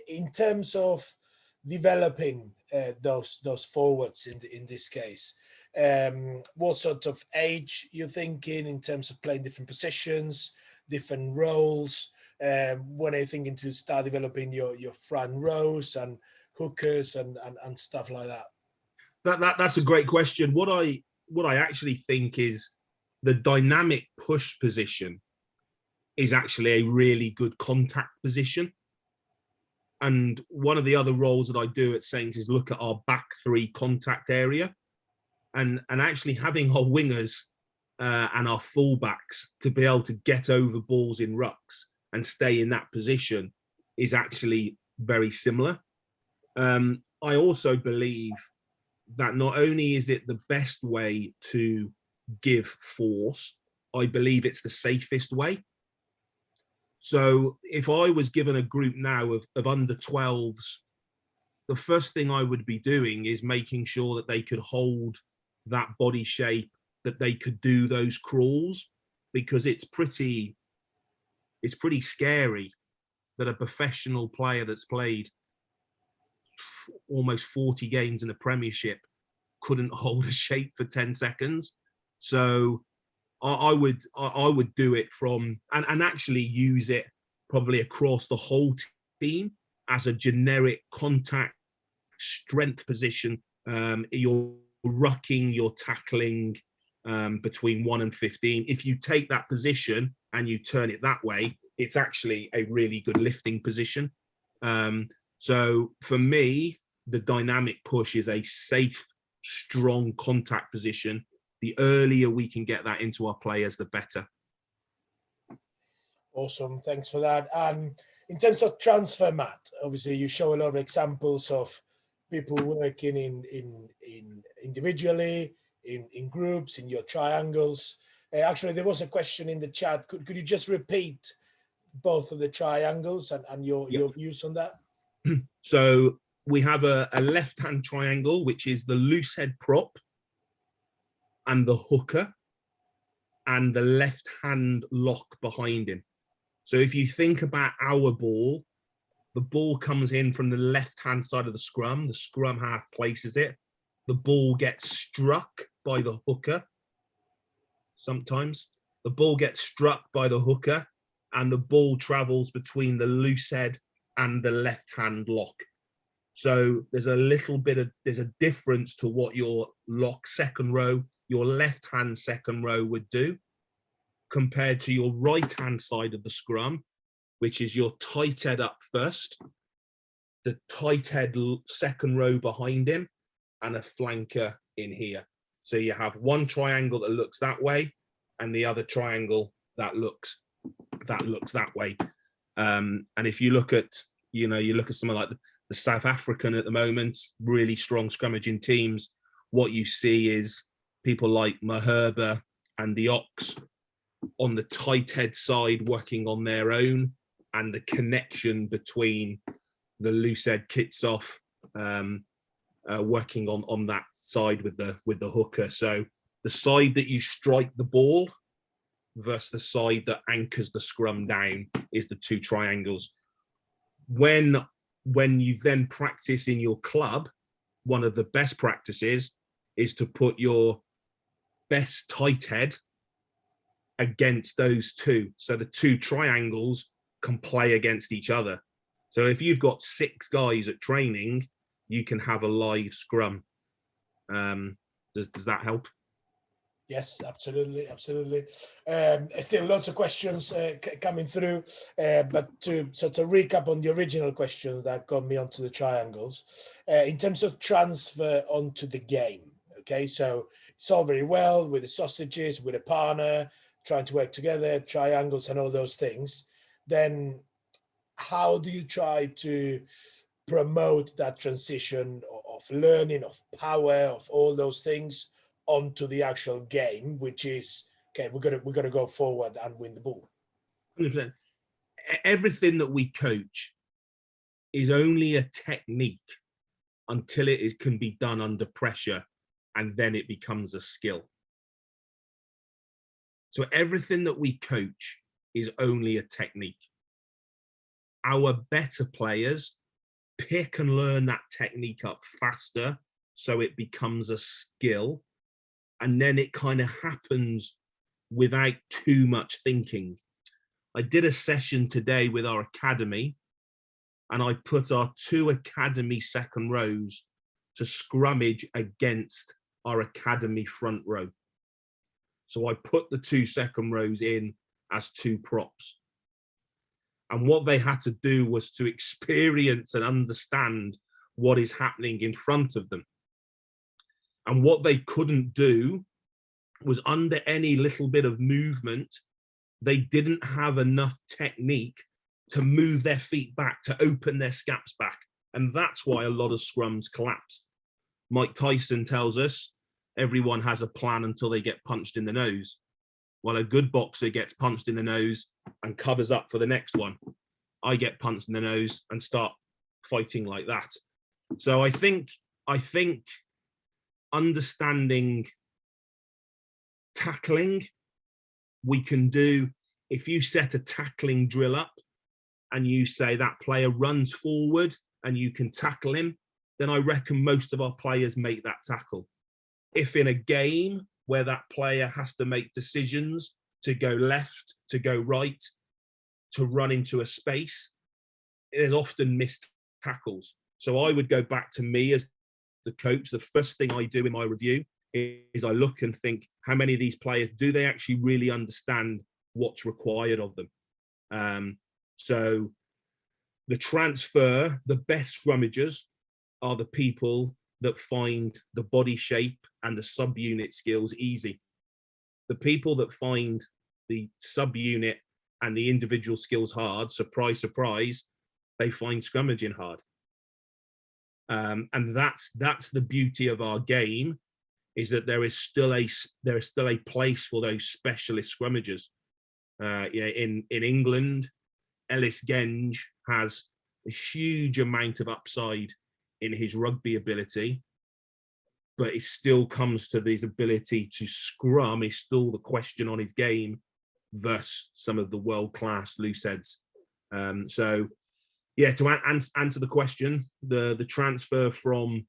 S1: In terms of developing those forwards in this case, what sort of age you're thinking in terms of playing different positions, different roles? When are you thinking to start developing your front rows and hookers and stuff like that?
S3: That's a great question. What I actually think is the dynamic push position is actually a really good contact position. And one of the other roles that I do at Saints is look at our back three contact area, and actually having our wingers and our fullbacks to be able to get over balls in rucks and stay in that position is actually very similar. I also believe that not only is it the best way to give force, I believe it's the safest way. So if I was given a group now of under 12s, the first thing I would be doing is making sure that they could hold that body shape, that they could do those crawls, because it's pretty scary that a professional player that's played almost 40 games in the Premiership couldn't hold a shape for 10 seconds. So I would do it from and actually use it probably across the whole team as a generic contact strength position. You're rucking, you're tackling between 1 and 15. If you take that position and you turn it that way, it's actually a really good lifting position. So for me, the dynamic push is a safe, strong contact position. The earlier we can get that into our players, the better.
S1: Awesome, thanks for that. And in terms of transfer, Matt, obviously you show a lot of examples of people working in individually, in groups, in your triangles. Actually, there was a question in the chat. Could you just repeat both of the triangles and your views on that?
S3: So we have a left-hand triangle, which is the loose head prop and the hooker and the left-hand lock behind him. So if you think about our ball, the ball comes in from the left-hand side of the scrum half places it, the ball gets struck by the hooker. Sometimes the ball gets struck by the hooker and the ball travels between the loose head and the left-hand lock. So there's a difference to what your lock second row, your left-hand second row would do compared to your right-hand side of the scrum, which is your tight head up first, the tight head second row behind him, and a flanker in here. So you have one triangle that looks that way and the other triangle that looks that way. And if you look at, someone like the South African at the moment, really strong scrummaging teams, what you see is people like Maherba and the Ox on the tight head side working on their own, and the connection between the loose head kits off working on that side with the hooker. So the side that you strike the ball versus the side that anchors the scrum down is the two triangles. When you then practice in your club, one of the best practices is to put your best tight head against those two, so the two triangles can play against each other. So if you've got 6 guys at training, you can have a live scrum. Does that help?
S1: Yes, absolutely, absolutely. Still lots of questions coming through, but to recap on the original question that got me onto the triangles, in terms of transfer onto the game, okay, so it's all very well with the sausages, with a partner, trying to work together, triangles and all those things. Then how do you try to promote that transition of learning, of power, of all those things onto the actual game, which is, okay, we're gonna go forward and win the ball?
S3: 100%. Everything that we coach is only a technique until it can be done under pressure, and then it becomes a skill. So everything that we coach is only a technique. Our better players pick and learn that technique up faster, so it becomes a skill, and then it kind of happens without too much thinking. I did a session today with our academy, and I put our 2 academy second rows to scrummage against our academy front row. So I put the 2 second rows in as 2 props. And what they had to do was to experience and understand what is happening in front of them. And what they couldn't do was, under any little bit of movement, they didn't have enough technique to move their feet back, to open their scaps back. And that's why a lot of scrums collapse. Mike Tyson tells us everyone has a plan until they get punched in the nose. Well, a good boxer gets punched in the nose and covers up for the next one. I get punched in the nose and start fighting like that. So I think understanding tackling, we can do, if you set a tackling drill up and you say that player runs forward and you can tackle him, then I reckon most of our players make that tackle. If in a game where that player has to make decisions to go left, to go right, to run into a space, there's often missed tackles. So I would go back to me as the coach. The first thing I do in my review is I look and think, how many of these players, do they actually really understand what's required of them? So the transfer, the best scrummagers are the people that find the body shape and the subunit skills easy. The people that find the subunit and the individual skills hard, surprise, surprise, they find scrummaging hard. And that's the beauty of our game, is that there is still a place for those specialist scrummagers. In England, Ellis Genge has a huge amount of upside in his rugby ability, but it still comes to his ability to scrum is still the question on his game versus some of the world-class loose heads. So yeah, to answer the question, the transfer from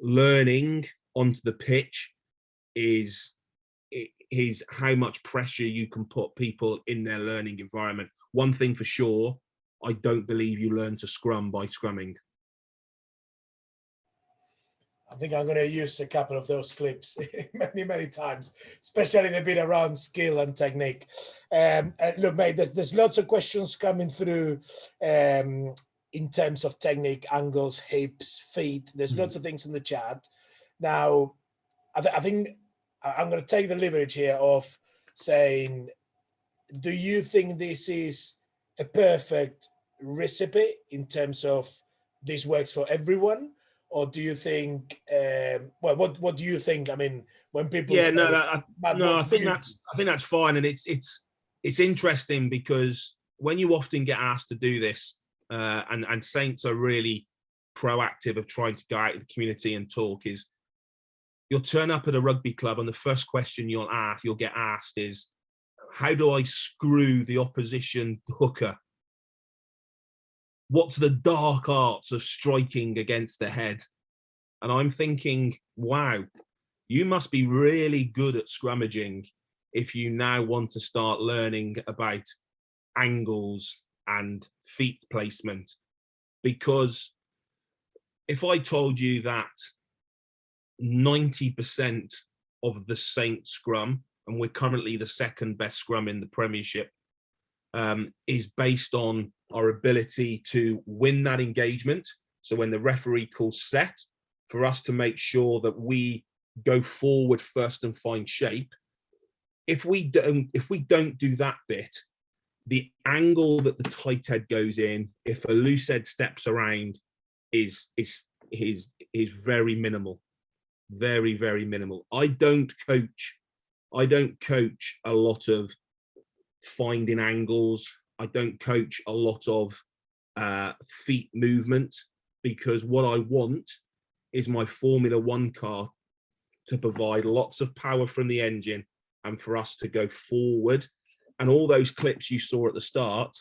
S3: learning onto the pitch is how much pressure you can put people in their learning environment. One thing for sure, I don't believe you learn to scrum by scrumming.
S1: I think I'm going to use a couple of those clips many times, especially the bit around skill and technique. Look, mate, there's lots of questions coming through in terms of technique, angles, hips, feet. There's lots of things in the chat. Now, I think I'm going to take the leverage here of saying, do you think this is a perfect recipe in terms of this works for everyone? Or do you think, well, what do you think? I mean, when people
S3: Yeah,
S1: say,
S3: no,
S1: Matt,
S3: no,
S1: what
S3: I
S1: do
S3: think
S1: you-"
S3: that's fine, and it's interesting because when you often get asked to do this, and Saints are really proactive of trying to go out in the community and talk, is you'll turn up at a rugby club and the first question you'll get asked is, how do I screw the opposition hooker? What's the dark arts of striking against the head? And I'm thinking, wow, you must be really good at scrummaging if you now want to start learning about angles and feet placement. Because if I told you that 90% of the Saints scrum, and we're currently the second best scrum in the Premiership, is based on our ability to win that engagement. So when the referee calls set, for us to make sure that we go forward first and find shape. If we don't do that bit, the angle that the tight head goes in, if a loose head steps around, is very minimal, very, very minimal. I don't coach a lot of finding angles. I don't coach a lot of feet movement, because what I want is my Formula One car to provide lots of power from the engine and for us to go forward. And all those clips you saw at the start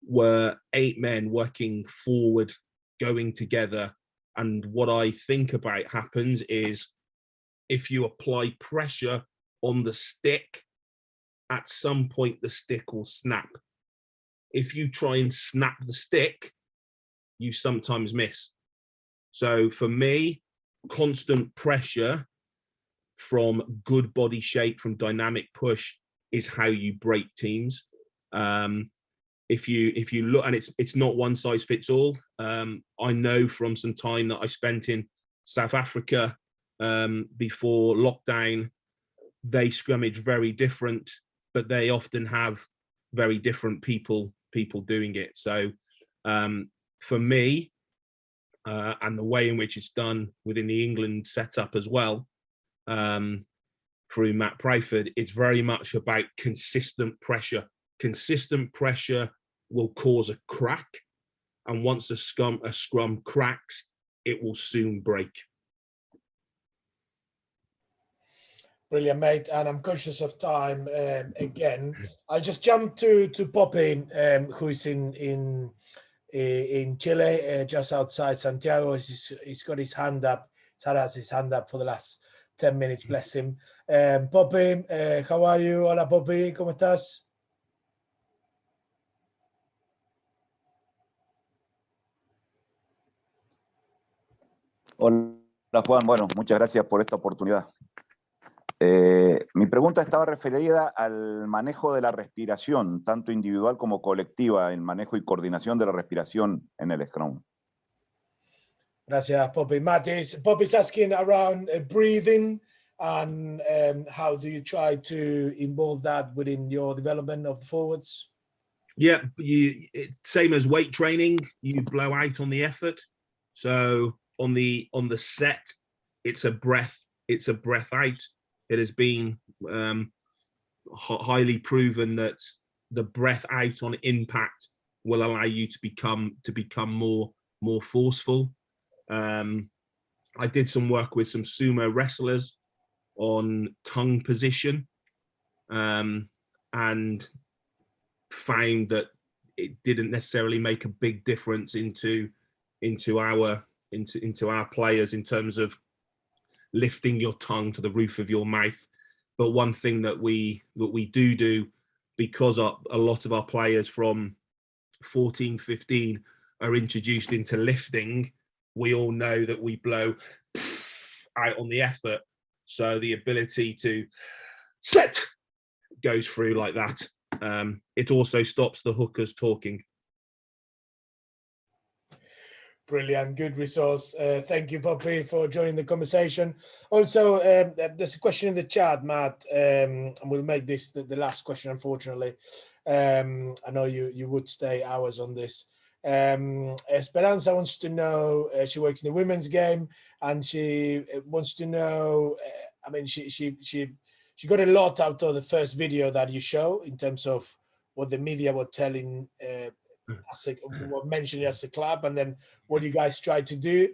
S3: were 8 men working forward, going together. And what I think about happens is, if you apply pressure on the stick, at some point the stick will snap. If you try and snap the stick, you sometimes miss. So for me, constant pressure from good body shape, from dynamic push, is how you break teams. If you look, and it's not one size fits all. I know from some time that I spent in South Africa before lockdown, they scrummage very different, but they often have very different people doing it. So for me, and the way in which it's done within the England setup as well, through Matt Pryford, it's very much about consistent pressure. Consistent pressure will cause a crack, and once a scrum cracks, it will soon break.
S1: Brilliant, mate. And I'm conscious of time again. I'll just jump to Poppy, who is in Chile, just outside Santiago. He's got his hand up. He's had his hand up for the last 10 minutes, bless him. Poppy, how are you? Hola, Poppy, ¿cómo estás?
S6: Hola Juan, bueno, muchas gracias por esta oportunidad. Mi pregunta estaba referida al manejo de la respiración, tanto individual como colectiva, el manejo y coordinación de la respiración en el Scrum.
S1: Gracias, Poppy. Poppy's asking around breathing, and how do you try to involve that within your development of the forwards?
S3: Yeah, same as weight training, you blow out on the effort. So on the set, it's a breath out. It has been highly proven that the breath out on impact will allow you to become more forceful. I did some work with some sumo wrestlers on tongue position, and found that it didn't necessarily make a big difference into our players in terms of lifting your tongue to the roof of your mouth. But one thing that we do, because a lot of our players from 14, 15 are introduced into lifting, we all know that we blow out on the effort. So the ability to set goes through like that. It also stops the hookers talking.
S1: Brilliant, good resource. Thank you, Poppy, for joining the conversation. Also, there's a question in the chat, Matt, and we'll make this the last question, unfortunately. I know you would stay hours on this. Esperanza wants to know, she works in the women's game, and she wants to know I mean, she got a lot out of the first video that you show in terms of what the media were telling, were mentioning as a club, and then what you guys tried to do.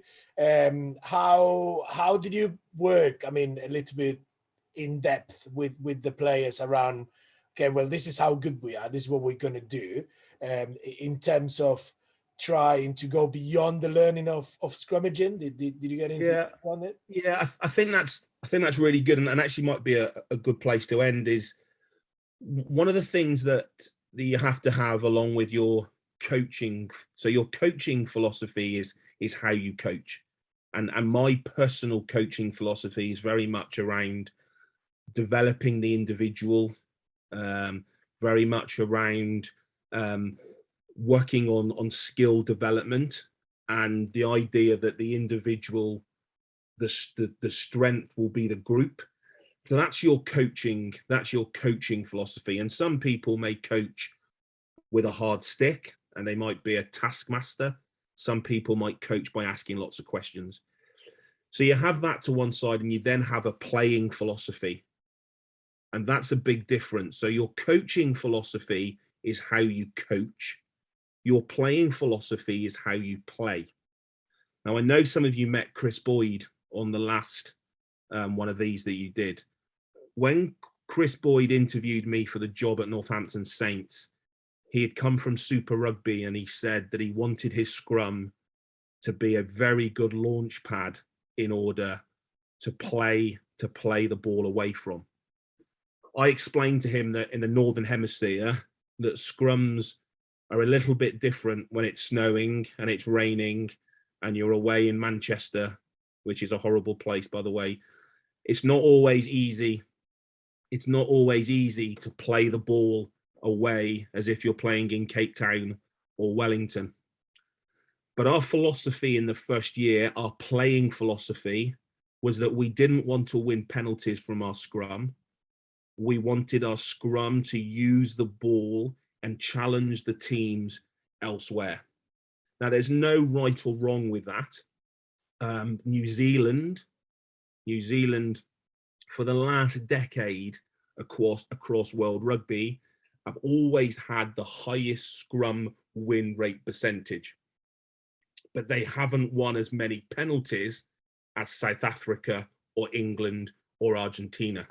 S1: How did you work? I mean, a little bit in depth with the players around, okay, well, this is how good we are, this is what we're going to do, in terms of trying to go beyond the learning of scrummaging. Did you get anything on it?
S3: Yeah, I think that's really good, and actually might be a good place to end. Is one of the things that you have to have along with your coaching. So your coaching philosophy is how you coach, and my personal coaching philosophy is very much around developing the individual, very much around working on skill development, and the idea that the individual, the strength will be the group. So that's your coaching philosophy. And some people may coach with a hard stick and they might be a taskmaster. Some people might coach by asking lots of questions. So you have that to one side, and you then have a playing philosophy. And that's a big difference. So your coaching philosophy is how you coach. Your playing philosophy is how you play. Now, I know some of you met Chris Boyd on the last one of these that you did. When Chris Boyd interviewed me for the job at Northampton Saints, he had come from Super Rugby, and he said that he wanted his scrum to be a very good launch pad in order to play the ball away from. I explained to him that in the Northern Hemisphere, that scrums are a little bit different when it's snowing and it's raining and you're away in Manchester, which is a horrible place, by the way. It's not always easy. It's not always easy to play the ball away as if you're playing in Cape Town or Wellington. But our philosophy in the first year, our playing philosophy, was that we didn't want to win penalties from our scrum. We wanted our scrum to use the ball and challenge the teams elsewhere. Now, there's no right or wrong with that. New Zealand, for the last decade across world rugby, have always had the highest scrum win rate percentage. But they haven't won as many penalties as South Africa or England or Argentina.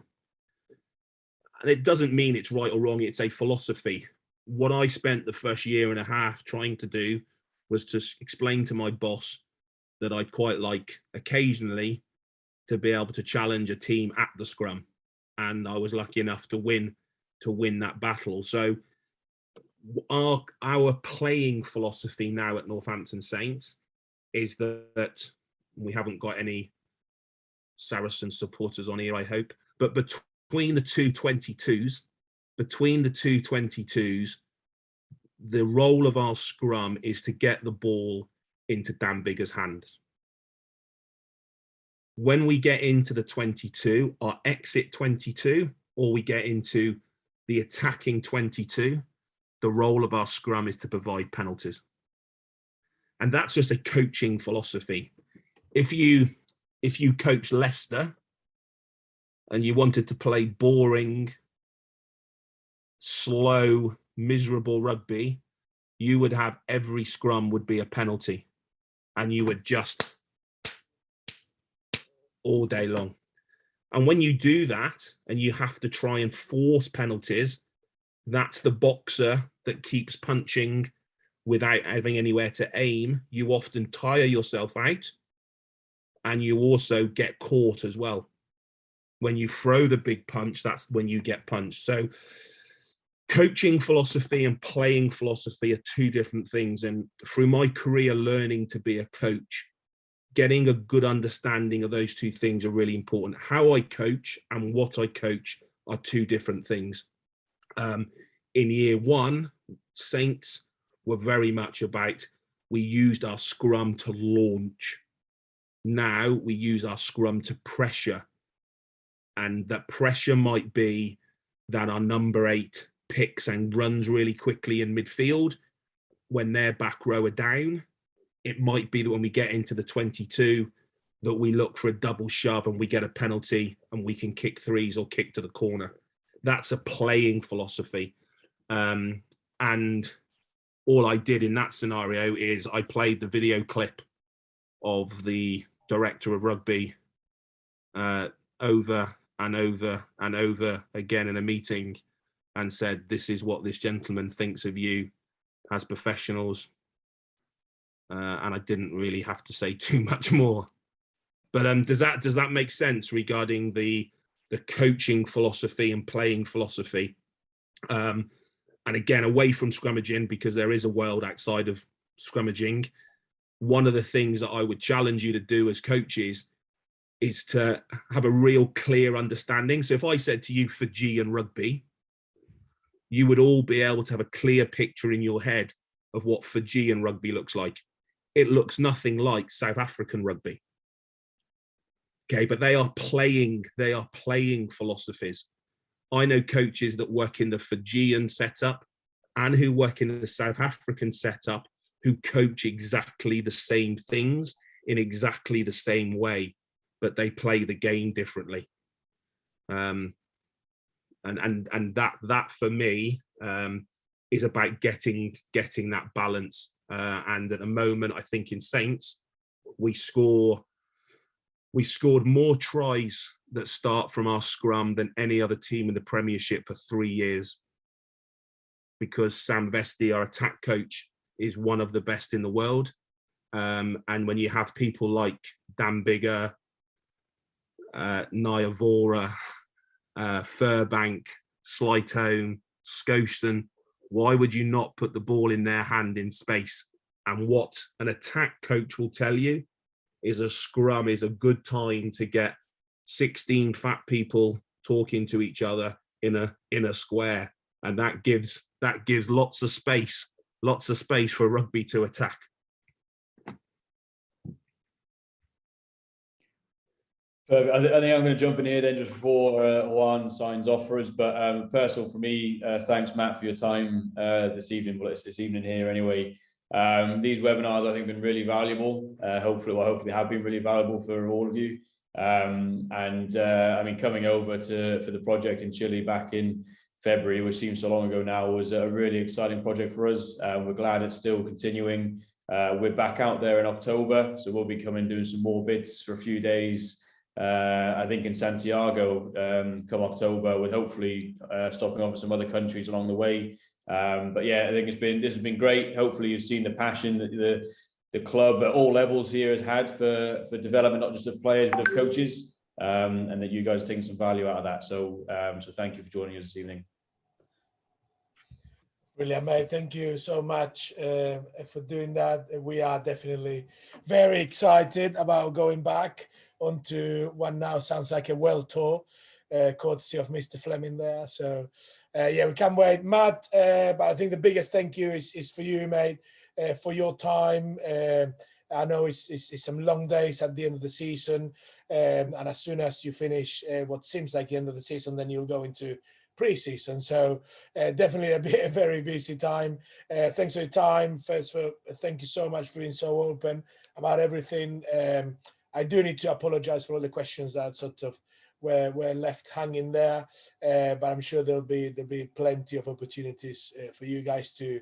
S3: And it doesn't mean it's right or wrong, it's a philosophy. What I spent the first year and a half trying to do was to explain to my boss that I'd quite like occasionally to be able to challenge a team at the scrum. And I was lucky enough to win that battle. So our playing philosophy now at Northampton Saints is that we haven't got any Saracen supporters on here, I hope, but between the two 22s, the role of our scrum is to get the ball into Dan Biggar's hands. When we get into the 22, our exit 22, or we get into the attacking 22, the role of our scrum is to provide penalties. And that's just a coaching philosophy. If you coach Leicester and you wanted to play boring, slow, miserable rugby, you would have every scrum would be a penalty, and you would just all day long. And when you do that and you have to try and force penalties, that's the boxer that keeps punching without having anywhere to aim. You often tire yourself out, and you also get caught as well. When you throw the big punch, that's when you get punched. So coaching philosophy and playing philosophy are two different things. And through my career learning to be a coach, getting a good understanding of those two things are really important. How I coach and what I coach are two different things. In year one, Saints were very much about, we used our scrum to launch. Now we use our scrum to pressure. And that pressure might be that our number 8 picks and runs really quickly in midfield when their back row are down. It might be that when we get into the 22, that we look for a double shove and we get a penalty and we can kick threes or kick to the corner. That's a playing philosophy. And all I did in that scenario is I played the video clip of the director of rugby over and over and over again in a meeting and said, this is what this gentleman thinks of you as professionals. And I didn't really have to say too much more. But does that make sense regarding the coaching philosophy and playing philosophy? And again, away from scrummaging, because there is a world outside of scrummaging, one of the things that I would challenge you to do as coaches is to have a real clear understanding. So if I said to you Fiji and rugby, you would all be able to have a clear picture in your head of what Fijian rugby looks like. It looks nothing like South African rugby. Okay, but they are playing philosophies. I know coaches that work in the Fijian setup and who work in the South African setup who coach exactly the same things in exactly the same way, but they play the game differently. And that for me is about getting that balance. And at the moment, I think in Saints, we scored more tries that start from our scrum than any other team in the Premiership for 3 years, because Sam Vesti, our attack coach, is one of the best in the world. And when you have people like Dan Bigger, Nyavora, Furbank, Slytone, Scotian, why would you not put the ball in their hand in space? And what an attack coach will tell you is a scrum is a good time to get 16 fat people talking to each other in a square, and that gives lots of space for rugby to attack.
S2: Perfect. I think I'm going to jump in here then just before Juan signs off for us. But personal for me, thanks Matt for your time this evening. Well, it's this evening here anyway. These webinars I think have been really valuable. Hopefully they have been really valuable for all of you. I mean, coming over for the project in Chile back in February, which seems so long ago now, was a really exciting project for us. We're glad it's still continuing. We're back out there in October, so we'll be coming doing some more bits for a few days. I think in Santiago come October, with hopefully stopping off in some other countries along the way. But yeah, I think this has been great. Hopefully you've seen the passion that the club at all levels here has had for development, not just of players but of coaches, and that you guys are taking some value out of that. So thank you for joining us this evening.
S1: Brilliant, mate. Thank you so much for doing that. We are definitely very excited about going back onto what now sounds like a world tour, courtesy of Mr. Fleming there. So, yeah, we can't wait. Matt, but I think the biggest thank you is for you, mate, for your time. I know it's some long days at the end of the season, and as soon as you finish what seems like the end of the season, then you'll go into pre-season. So definitely a very busy time. Thanks for your time. First, thank you so much for being so open about everything. I do need to apologize for all the questions that sort of were left hanging there, but I'm sure there'll be plenty of opportunities for you guys to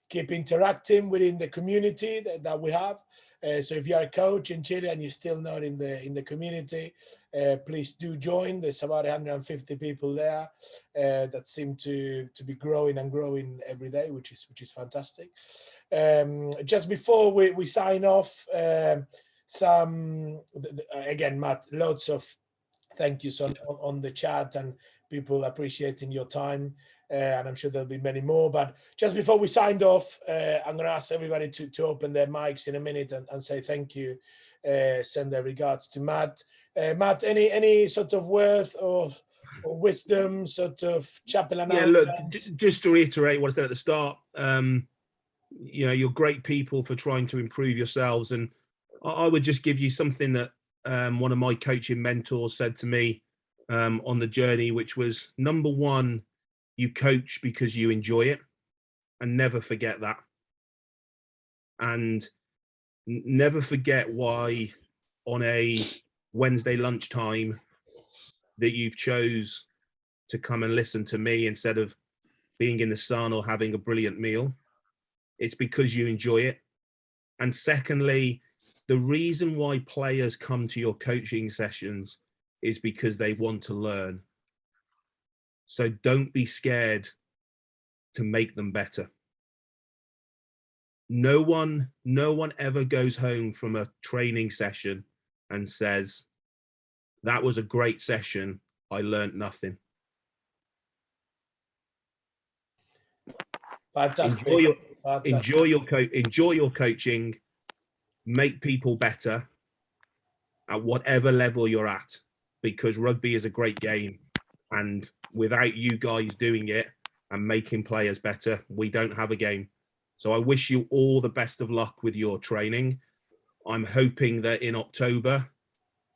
S1: keep interacting within the community that we have. So if you are a coach in Chile and you're still not in the community, please do join. There's about 150 people there that seem to be growing and growing every day, which is fantastic. Just before we sign off, again, Matt, lots of thank yous on the chat and people appreciating your time. And I'm sure there'll be many more. But just before we signed off, I'm going to ask everybody to open their mics in a minute and say thank you. Send their regards to Matt. Matt, any sort of worth or wisdom, sort of chapel announcements?
S3: Yeah, look, just to reiterate what I said at the start, you know, you're great people for trying to improve yourselves. And I would just give you something that one of my coaching mentors said to me on the journey, which was, number one, you coach because you enjoy it, and never forget that. And never forget why on a Wednesday lunchtime that you've chose to come and listen to me instead of being in the sun or having a brilliant meal. It's because you enjoy it. And secondly, the reason why players come to your coaching sessions is because they want to learn. So don't be scared to make them better. No one ever goes home from a training session and says, that was a great session, I learned nothing.
S1: Fantastic.
S3: Enjoy your coaching, make people better at whatever level you're at, because rugby is a great game, and without you guys doing it and making players better, we don't have a game. So I wish you all the best of luck with your training. I'm hoping that in October,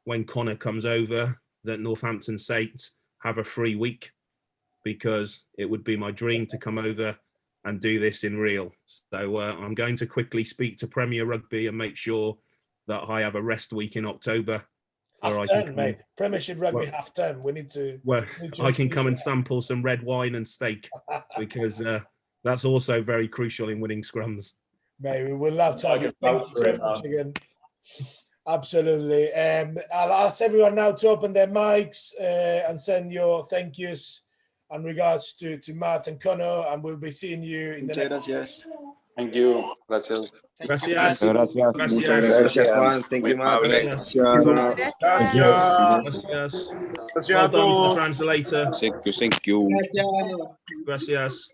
S3: when Connor comes over, that Northampton Saints have a free week, because it would be my dream to come over and do this in real. So I'm going to quickly speak to Premier Rugby and make sure that I have a rest week in October.
S1: Half-term, mate. Premiership Rugby half-term. We need to...
S3: I can come and sample some red wine and steak, because that's also very crucial in winning scrums.
S1: Mate, we will love to have you. Thank you so much again. Absolutely. I'll ask everyone now to open their mics and send your thank yous and regards to Matt and Connor, and we'll be seeing you in the next.
S7: Gracias.
S8: Thank you. Gracias.
S3: Gracias.
S6: Gracias.
S7: Muchas gracias, Juan. Thank you, Matt.
S3: Gracias.
S1: Gracias.
S3: Well done, Mr. Translator.
S7: Thank you.
S3: Gracias.